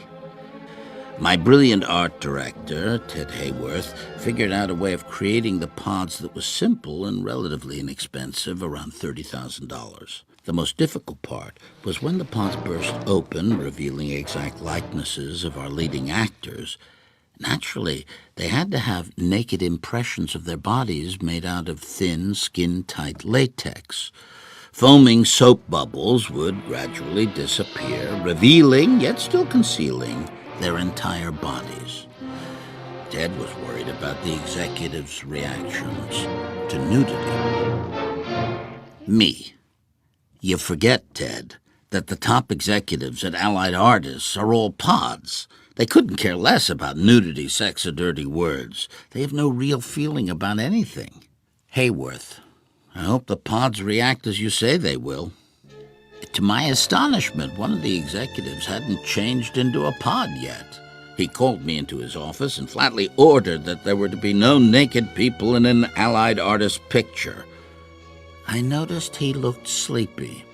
My brilliant art director, Ted Hayworth, figured out a way of creating the pods that was simple and relatively inexpensive, around $30,000. The most difficult part was when the pods burst open, revealing exact likenesses of our leading actors. Naturally, they had to have naked impressions of their bodies made out of thin, skin-tight latex. Foaming soap bubbles would gradually disappear, revealing, yet still concealing, their entire bodies. Ted was worried about the executives' reactions to nudity. Me. You forget, Ted, that the top executives at Allied Artists are all pods. They couldn't care less about nudity, sex, or dirty words. They have no real feeling about anything. Hayworth. I hope the pods react as you say they will. To my astonishment, one of the executives hadn't changed into a pod yet. He called me into his office and flatly ordered that there were to be no naked people in an Allied artist picture. I noticed he looked sleepy.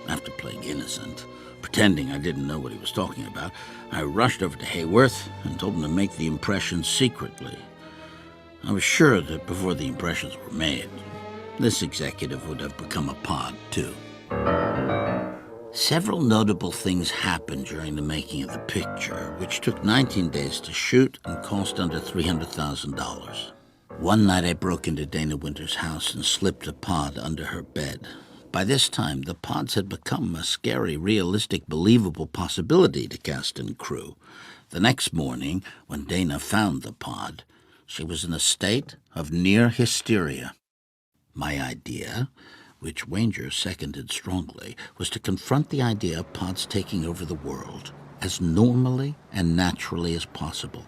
After playing innocent, pretending I didn't know what he was talking about, I rushed over to Hayworth and told him to make the impressions secretly. I was sure that before the impressions were made, this executive would have become a pod, too. Several notable things happened during the making of the picture, which took 19 days to shoot and cost under $300,000. One night I broke into Dana Winter's house and slipped a pod under her bed. By this time, the pods had become a scary, realistic, believable possibility to cast and crew. The next morning, when Dana found the pod, she was in a state of near hysteria. My idea, which Wanger seconded strongly, was to confront the idea of pods taking over the world as normally and naturally as possible.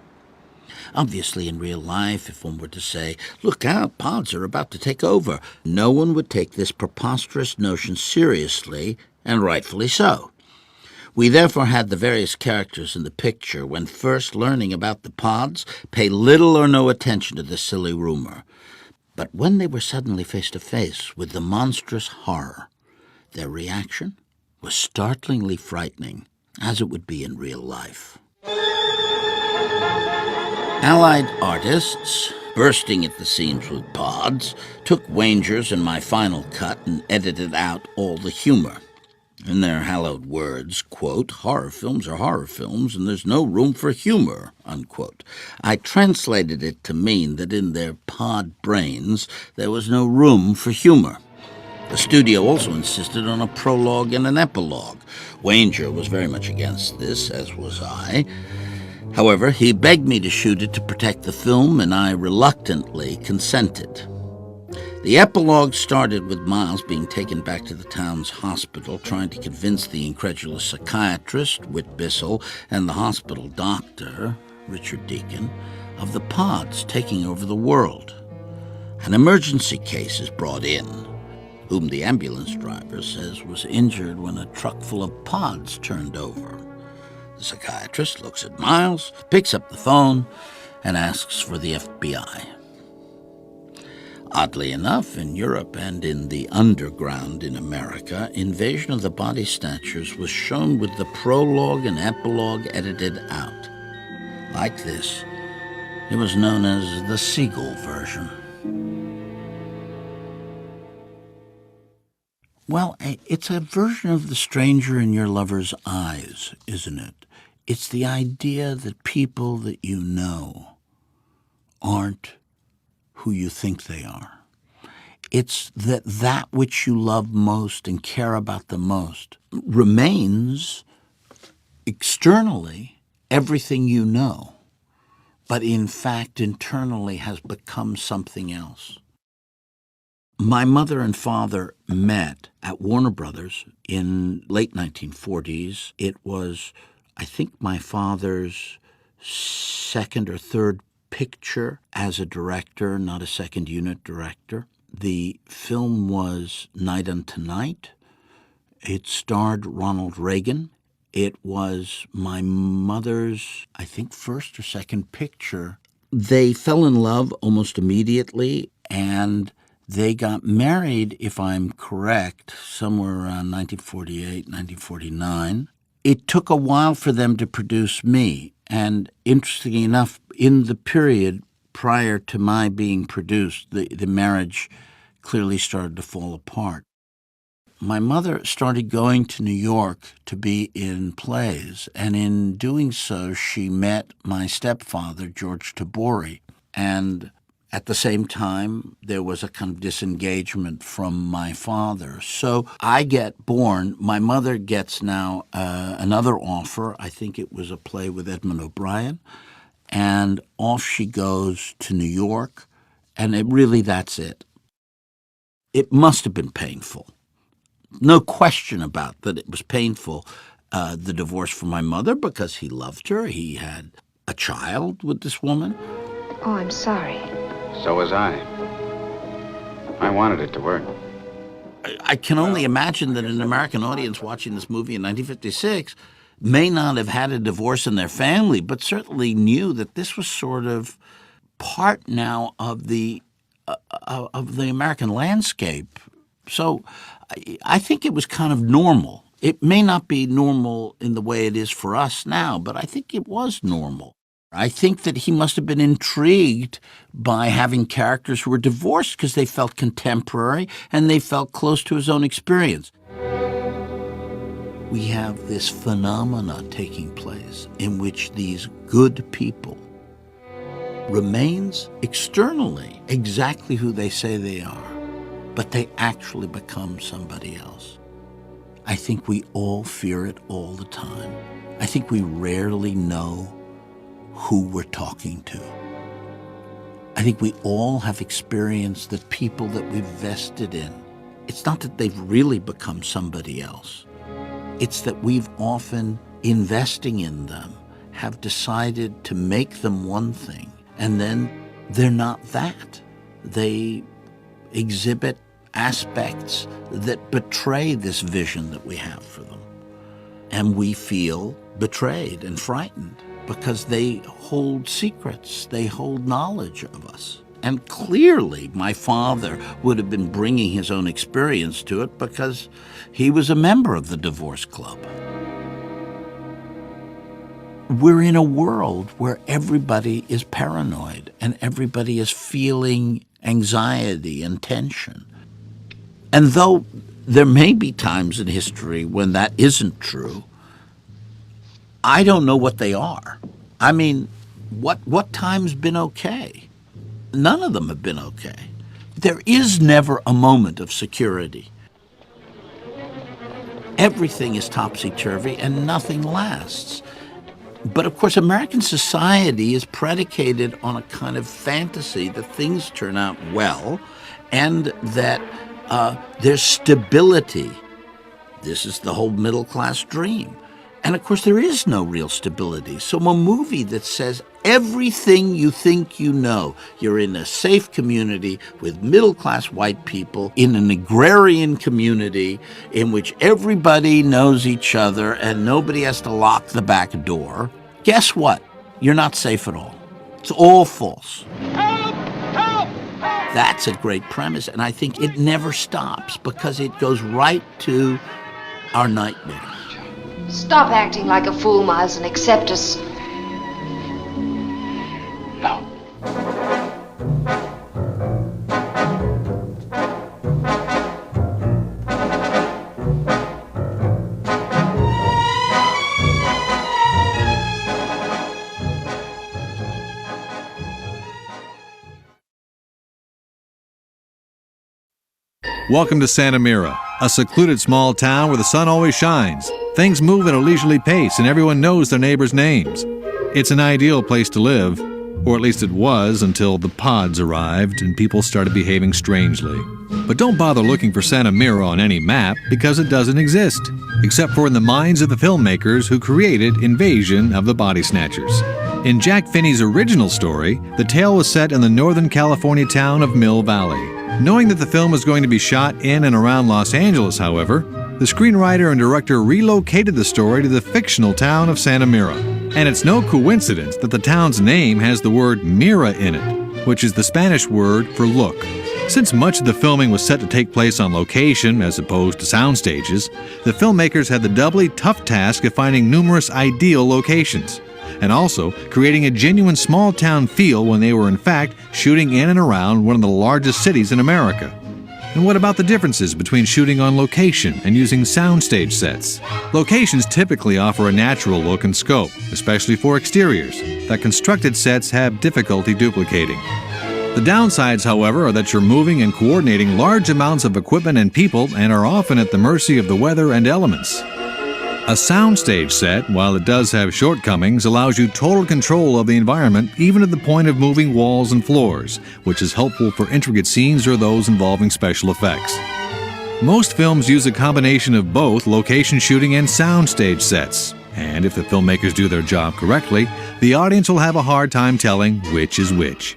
Obviously, in real life, if one were to say, "Look out, pods are about to take over," no one would take this preposterous notion seriously, and rightfully so. We therefore had the various characters in the picture, when first learning about the pods, pay little or no attention to this silly rumor. But when they were suddenly face to face with the monstrous horror, their reaction was startlingly frightening, as it would be in real life. Allied artists, bursting at the seams with pods, took Wanger's and my final cut and edited out all the humor. In their hallowed words, quote, horror films are horror films and there's no room for humor, unquote. I translated it to mean that in their pod brains there was no room for humor. The studio also insisted on a prologue and an epilogue. Wanger was very much against this, as was I. However, he begged me to shoot it to protect the film, and I reluctantly consented. The epilogue started with Miles being taken back to the town's hospital, trying to convince the incredulous psychiatrist, Whit Bissell, and the hospital doctor, Richard Deacon, of the pods taking over the world. An emergency case is brought in, whom the ambulance driver says was injured when a truck full of pods turned over. The psychiatrist looks at Miles, picks up the phone, and asks for the FBI. Oddly enough, in Europe and in the underground in America, Invasion of the Body Snatchers was shown with the prologue and epilogue edited out. Like this, it was known as the Seigel version. Well, it's a version of The Stranger in Your Lover's Eyes, isn't it? It's the idea that people that you know aren't who you think they are. It's that which you love most and care about the most remains externally everything you know, but in fact internally has become something else. My mother and father met at Warner Brothers in late 1940s. It was, I think, my father's second or third picture as a director, not a second unit director. The film was Night Unto Night. It starred Ronald Reagan. It was my mother's, I think, first or second picture. They fell in love almost immediately, and they got married, if I'm correct, somewhere around 1948, 1949. It took a while for them to produce me, and interestingly enough, in the period prior to my being produced, the marriage clearly started to fall apart. My mother started going to New York to be in plays, and in doing so, she met my stepfather, George Tabori, and at the same time, there was a kind of disengagement from my father. So I get born. My mother gets now another offer. I think it was a play with Edmund O'Brien. And off she goes to New York. And that's it. It must have been painful. No question about that it was painful, the divorce from my mother, because he loved her. He had a child with this woman. Oh, I'm sorry. So was I. I wanted it to work. I can only imagine that an American audience watching this movie in 1956 may not have had a divorce in their family, but certainly knew that this was sort of part now of the American landscape. So I think it was kind of normal. It may not be normal in the way it is for us now, but I think it was normal. I think that he must have been intrigued by having characters who were divorced because they felt contemporary and they felt close to his own experience. We have this phenomena taking place in which these good people remains externally exactly who they say they are, but they actually become somebody else. I think we all fear it all the time. I think we rarely know who we're talking to. I think we all have experienced that people that we've vested in, it's not that they've really become somebody else. It's that we've often, investing in them, have decided to make them one thing, and then they're not that. They exhibit aspects that betray this vision that we have for them. And we feel betrayed and frightened, because they hold secrets, they hold knowledge of us. And clearly, my father would have been bringing his own experience to it because he was a member of the divorce club. We're in a world where everybody is paranoid and everybody is feeling anxiety and tension. And though there may be times in history when that isn't true. I don't know what they are. I mean, what time's been okay? None of them have been okay. There is never a moment of security. Everything is topsy-turvy and nothing lasts. But of course, American society is predicated on a kind of fantasy that things turn out well and that there's stability. This is the whole middle-class dream. And of course, there is no real stability. So a movie that says everything you think you know, you're in a safe community with middle-class white people, in an agrarian community in which everybody knows each other and nobody has to lock the back door, guess what? You're not safe at all. It's all false. Help! Help! Help! That's a great premise, and I think it never stops because it goes right to our nightmare. Stop acting like a fool, Miles, and accept us. No. Welcome to Santa Mira, a secluded small town where the sun always shines. Things move at a leisurely pace and everyone knows their neighbors' names. It's an ideal place to live, or at least it was until the pods arrived and people started behaving strangely. But don't bother looking for Santa Mira on any map because it doesn't exist, except for in the minds of the filmmakers who created Invasion of the Body Snatchers. In Jack Finney's original story, the tale was set in the Northern California town of Mill Valley. Knowing that the film was going to be shot in and around Los Angeles, however, the screenwriter and director relocated the story to the fictional town of Santa Mira. And it's no coincidence that the town's name has the word Mira in it, which is the Spanish word for look. Since much of the filming was set to take place on location as opposed to sound stages, the filmmakers had the doubly tough task of finding numerous ideal locations, and also creating a genuine small-town feel when they were in fact shooting in and around one of the largest cities in America. And what about the differences between shooting on location and using soundstage sets? Locations typically offer a natural look and scope, especially for exteriors, that constructed sets have difficulty duplicating. The downsides, however, are that you're moving and coordinating large amounts of equipment and people and are often at the mercy of the weather and elements. A soundstage set, while it does have shortcomings, allows you total control of the environment, even at the point of moving walls and floors, which is helpful for intricate scenes or those involving special effects. Most films use a combination of both location shooting and soundstage sets, and if the filmmakers do their job correctly, the audience will have a hard time telling which is which.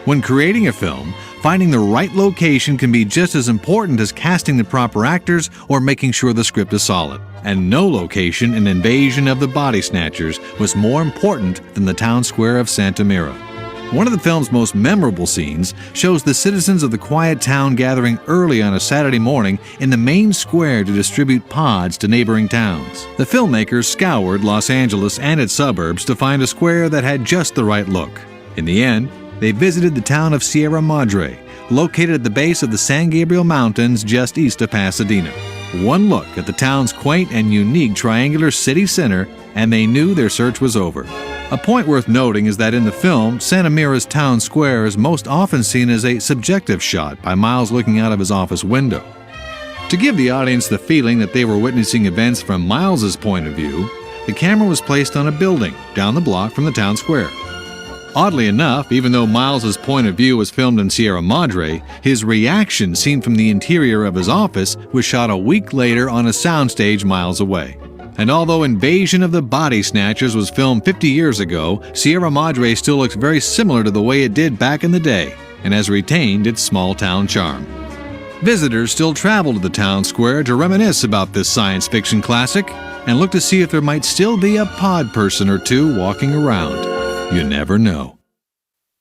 When creating a film, finding the right location can be just as important as casting the proper actors or making sure the script is solid. And no location in Invasion of the Body Snatchers was more important than the town square of Santa Mira. One of the film's most memorable scenes shows the citizens of the quiet town gathering early on a Saturday morning in the main square to distribute pods to neighboring towns. The filmmakers scoured Los Angeles and its suburbs to find a square that had just the right look. In the end, they visited the town of Sierra Madre, located at the base of the San Gabriel Mountains just east of Pasadena. One look at the town's quaint and unique triangular city center, and they knew their search was over. A point worth noting is that in the film, Santa Mira's town square is most often seen as a subjective shot by Miles looking out of his office window. To give the audience the feeling that they were witnessing events from Miles's point of view, the camera was placed on a building down the block from the town square. Oddly enough, even though Miles's point of view was filmed in Sierra Madre, his reaction seen from the interior of his office was shot a week later on a soundstage miles away. And although Invasion of the Body Snatchers was filmed 50 years ago, Sierra Madre still looks very similar to the way it did back in the day, and has retained its small-town charm. Visitors still travel to the town square to reminisce about this science fiction classic, and look to see if there might still be a pod person or two walking around. You never know.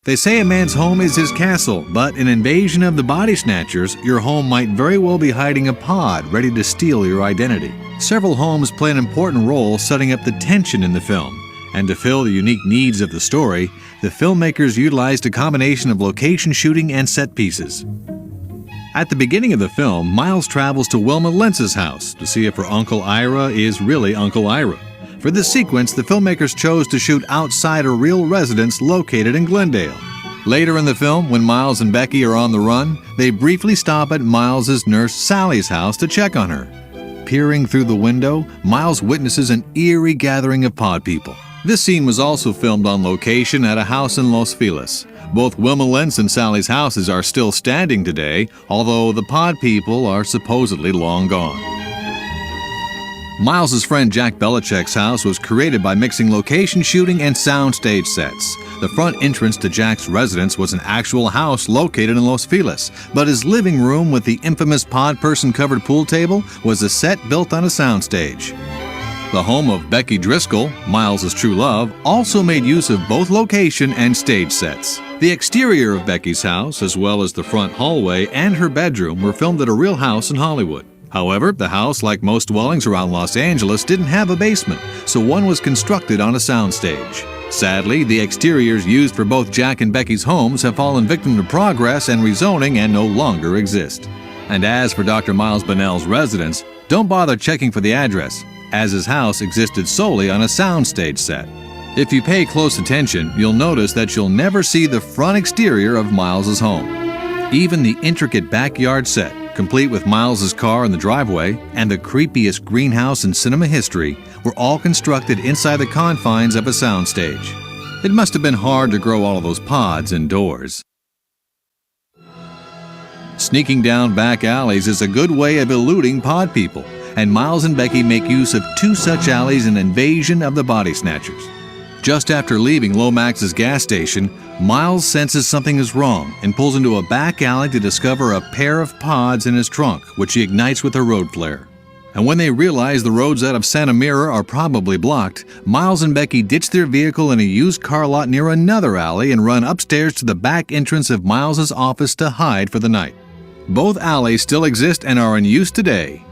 They say a man's home is his castle, but in Invasion of the Body Snatchers, your home might very well be hiding a pod ready to steal your identity. Several homes play an important role setting up the tension in the film, and to fill the unique needs of the story, the filmmakers utilized a combination of location shooting and set pieces. At the beginning of the film, Miles travels to Wilma Lentz's house to see if her Uncle Ira is really Uncle Ira. For this sequence, the filmmakers chose to shoot outside a real residence located in Glendale. Later in the film, when Miles and Becky are on the run, they briefly stop at Miles's nurse Sally's house to check on her. Peering through the window, Miles witnesses an eerie gathering of pod people. This scene was also filmed on location at a house in Los Feliz. Both Wilma Lentz and Sally's houses are still standing today, although the pod people are supposedly long gone. Miles's friend Jack Belichick's house was created by mixing location shooting and soundstage sets. The front entrance to Jack's residence was an actual house located in Los Feliz, but his living room with the infamous pod person covered pool table was a set built on a soundstage. The home of Becky Driscoll, Miles's true love, also made use of both location and stage sets. The exterior of Becky's house, as well as the front hallway and her bedroom, were filmed at a real house in Hollywood. However, the house, like most dwellings around Los Angeles, didn't have a basement, so one was constructed on a soundstage. Sadly, the exteriors used for both Jack and Becky's homes have fallen victim to progress and rezoning and no longer exist. And as for Dr. Miles Bonnell's residence, don't bother checking for the address, as his house existed solely on a soundstage set. If you pay close attention, you'll notice that you'll never see the front exterior of Miles's home. Even the intricate backyard set, complete with Miles's car in the driveway, and the creepiest greenhouse in cinema history, were all constructed inside the confines of a soundstage. It must have been hard to grow all of those pods indoors. Sneaking down back alleys is a good way of eluding pod people, and Miles and Becky make use of two such alleys in Invasion of the Body Snatchers. Just after leaving Lomax's gas station, Miles senses something is wrong and pulls into a back alley to discover a pair of pods in his trunk, which he ignites with a road flare. And when they realize the roads out of Santa Mira are probably blocked, Miles and Becky ditch their vehicle in a used car lot near another alley and run upstairs to the back entrance of Miles's office to hide for the night. Both alleys still exist and are in use today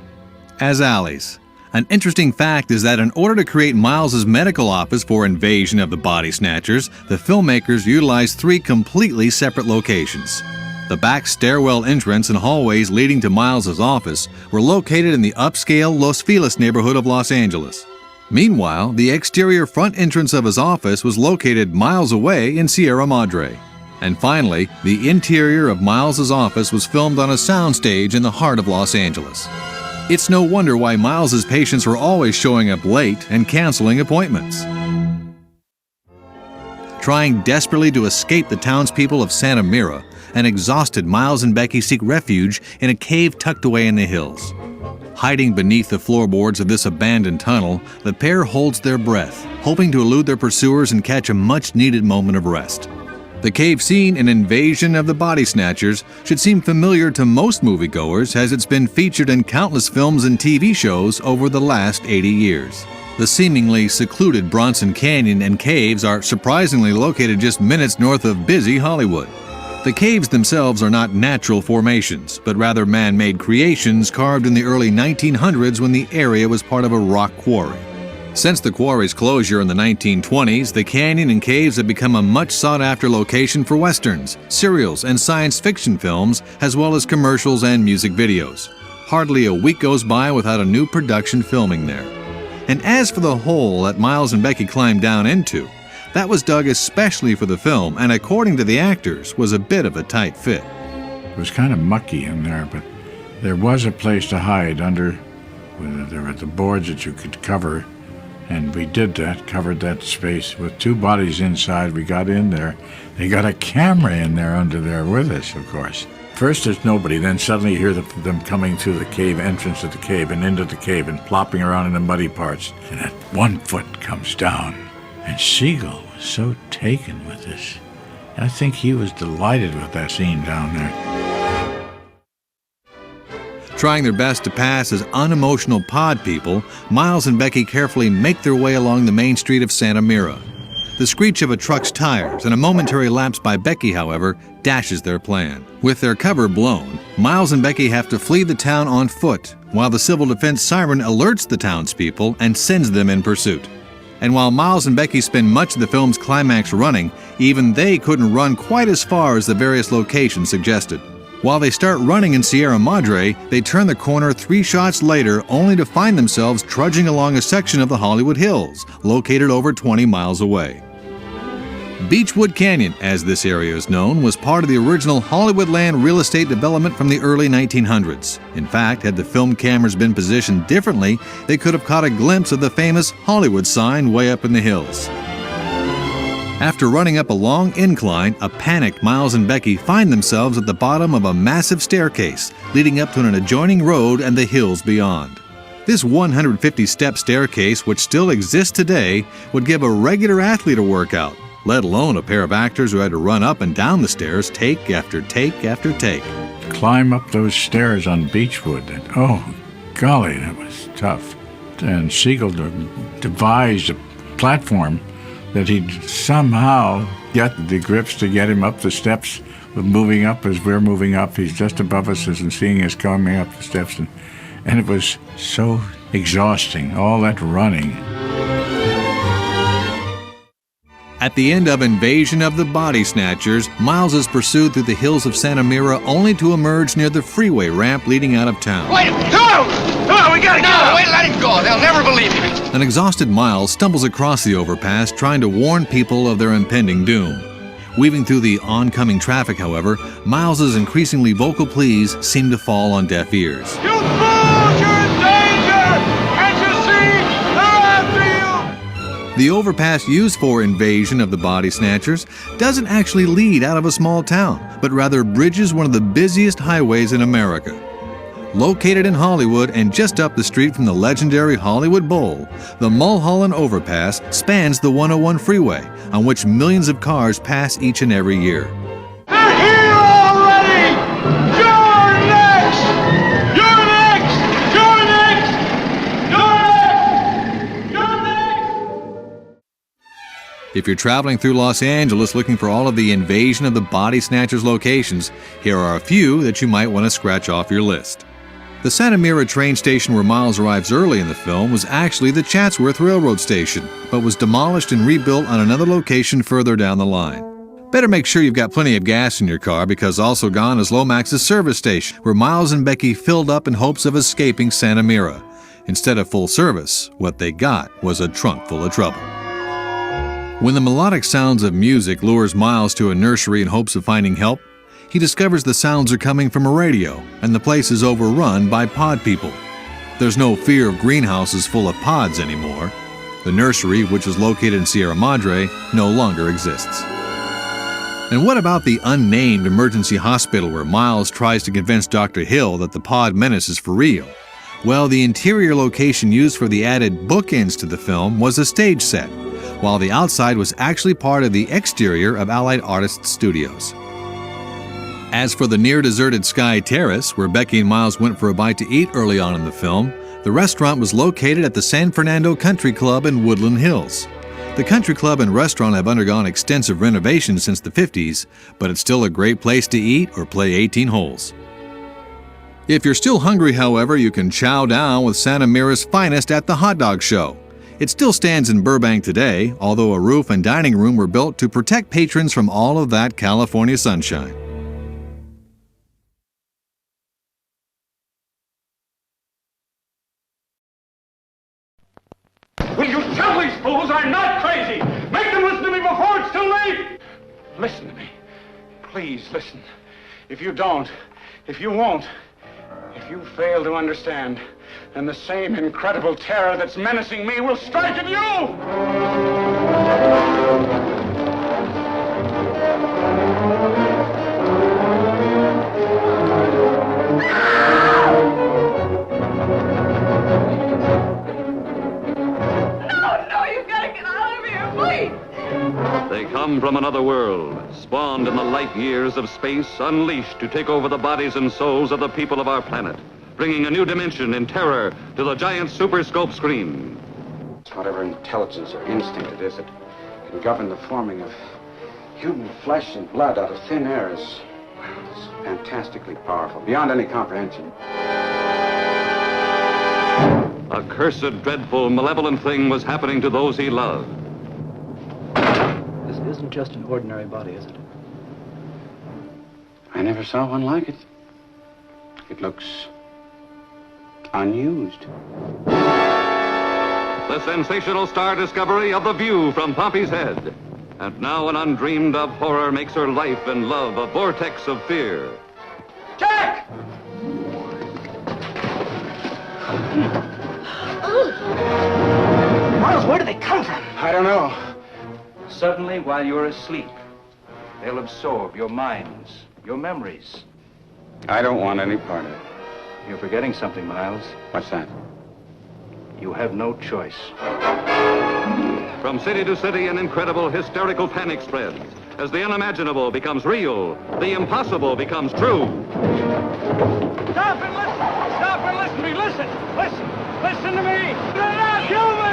as alleys. An interesting fact is that in order to create Miles's medical office for Invasion of the Body Snatchers, the filmmakers utilized three completely separate locations. The back stairwell entrance and hallways leading to Miles's office were located in the upscale Los Feliz neighborhood of Los Angeles. Meanwhile, the exterior front entrance of his office was located miles away in Sierra Madre. And finally, the interior of Miles's office was filmed on a soundstage in the heart of Los Angeles. It's no wonder why Miles's patients were always showing up late and canceling appointments. Trying desperately to escape the townspeople of Santa Mira, an exhausted Miles and Becky seek refuge in a cave tucked away in the hills. Hiding beneath the floorboards of this abandoned tunnel, the pair holds their breath, hoping to elude their pursuers and catch a much-needed moment of rest. The cave scene in Invasion of the Body Snatchers should seem familiar to most moviegoers, as it's been featured in countless films and TV shows over the last 80 years. The seemingly secluded Bronson Canyon and caves are surprisingly located just minutes north of busy Hollywood. The caves themselves are not natural formations, but rather man-made creations carved in the early 1900s when the area was part of a rock quarry. Since the quarry's closure in the 1920s, the canyon and caves have become a much sought-after location for westerns, serials, and science fiction films, as well as commercials and music videos. Hardly a week goes by without a new production filming there. And as for the hole that Miles and Becky climbed down into, that was dug especially for the film, and according to the actors, was a bit of a tight fit. It was kind of mucky in there, but there was a place to hide under. There were the boards that you could cover. And we did that, covered that space with two bodies inside. We got in there. They got a camera in there under there with us, of course. First there's nobody, then suddenly you hear them coming through the cave, entrance of the cave, and into the cave, and plopping around in the muddy parts. And that one foot comes down. And Seigel was so taken with this. I think he was delighted with that scene down there. Trying their best to pass as unemotional pod people, Miles and Becky carefully make their way along the main street of Santa Mira. The screech of a truck's tires and a momentary lapse by Becky, however, dashes their plan. With their cover blown, Miles and Becky have to flee the town on foot, while the civil defense siren alerts the townspeople and sends them in pursuit. And while Miles and Becky spend much of the film's climax running, even they couldn't run quite as far as the various locations suggested. While they start running in Sierra Madre, they turn the corner 3 shots later only to find themselves trudging along a section of the Hollywood Hills, located over 20 miles away. Beechwood Canyon, as this area is known, was part of the original Hollywoodland real estate development from the early 1900s. In fact, had the film cameras been positioned differently, they could have caught a glimpse of the famous Hollywood sign way up in the hills. After running up a long incline, a panicked Miles and Becky find themselves at the bottom of a massive staircase leading up to an adjoining road and the hills beyond. This 150-step staircase, which still exists today, would give a regular athlete a workout, let alone a pair of actors who had to run up and down the stairs take after take after take. Climb up those stairs on Beechwood. Oh, golly, that was tough. And Seigel devised a platform that he'd somehow get the grips to get him up the steps, moving up as we're moving up. He's just above us and seeing us coming up the steps. And it was so exhausting, all that running. At the end of Invasion of the Body Snatchers, Miles is pursued through the hills of Santa Mira only to emerge near the freeway ramp leading out of town. Wait, come on, we gotta get out. Wait, let him go. They'll never believe him. An exhausted Miles stumbles across the overpass trying to warn people of their impending doom. Weaving through the oncoming traffic, however, Miles's increasingly vocal pleas seem to fall on deaf ears. You fools, you're in danger! Can't you see? They're after you! The overpass used for Invasion of the Body Snatchers doesn't actually lead out of a small town, but rather bridges one of the busiest highways in America. Located in Hollywood and just up the street from the legendary Hollywood Bowl, the Mulholland Overpass spans the 101 freeway, on which millions of cars pass each and every year. They're here already! You're next! You're next! You're next! You're next! You're next! If you're traveling through Los Angeles looking for all of the Invasion of the Body Snatchers locations, here are a few that you might want to scratch off your list. The Santa Mira train station where Miles arrives early in the film was actually the Chatsworth Railroad Station, but was demolished and rebuilt on another location further down the line. Better make sure you've got plenty of gas in your car, because also gone is Lomax's service station, where Miles and Becky filled up in hopes of escaping Santa Mira. Instead of full service, what they got was a trunk full of trouble. When the melodic sounds of music lures Miles to a nursery in hopes of finding help, he discovers the sounds are coming from a radio, and the place is overrun by pod people. There's no fear of greenhouses full of pods anymore. The nursery, which is located in Sierra Madre, no longer exists. And what about the unnamed emergency hospital where Miles tries to convince Dr. Hill that the pod menace is for real? Well, the interior location used for the added bookends to the film was a stage set, while the outside was actually part of the exterior of Allied Artists Studios. As for the near-deserted Sky Terrace, where Becky and Miles went for a bite to eat early on in the film, the restaurant was located at the San Fernando Country Club in Woodland Hills. The country club and restaurant have undergone extensive renovations since the 50s, but it's still a great place to eat or play 18 holes. If you're still hungry, however, you can chow down with Santa Mira's finest at the Hot Dog Show. It still stands in Burbank today, although a roof and dining room were built to protect patrons from all of that California sunshine. Will you tell these fools I'm not crazy? Make them listen to me before it's too late! Listen to me. Please listen. If you don't, if you won't, if you fail to understand, then the same incredible terror that's menacing me will strike at you! They come from another world, spawned in the light years of space, unleashed to take over the bodies and souls of the people of our planet, bringing a new dimension in terror to the giant superscope screen. Whatever intelligence or instinct it is that can govern the forming of human flesh and blood out of thin air is fantastically powerful, beyond any comprehension. A cursed, dreadful, malevolent thing was happening to those he loved. This isn't just an ordinary body, is it? I never saw one like it. It looks unused. The sensational star discovery of The View from Pompey's Head. And now an undreamed of horror makes her life and love a vortex of fear. Jack! Miles, where do they come from? I don't know. Suddenly, while you're asleep, they'll absorb your minds, your memories. I don't want any part of it. You're forgetting something, Miles. What's that? You have no choice. From city to city, an incredible hysterical panic spreads. As the unimaginable becomes real, the impossible becomes true. Stop and listen! Stop and listen to me! Listen! Listen! Listen to me! They're not human!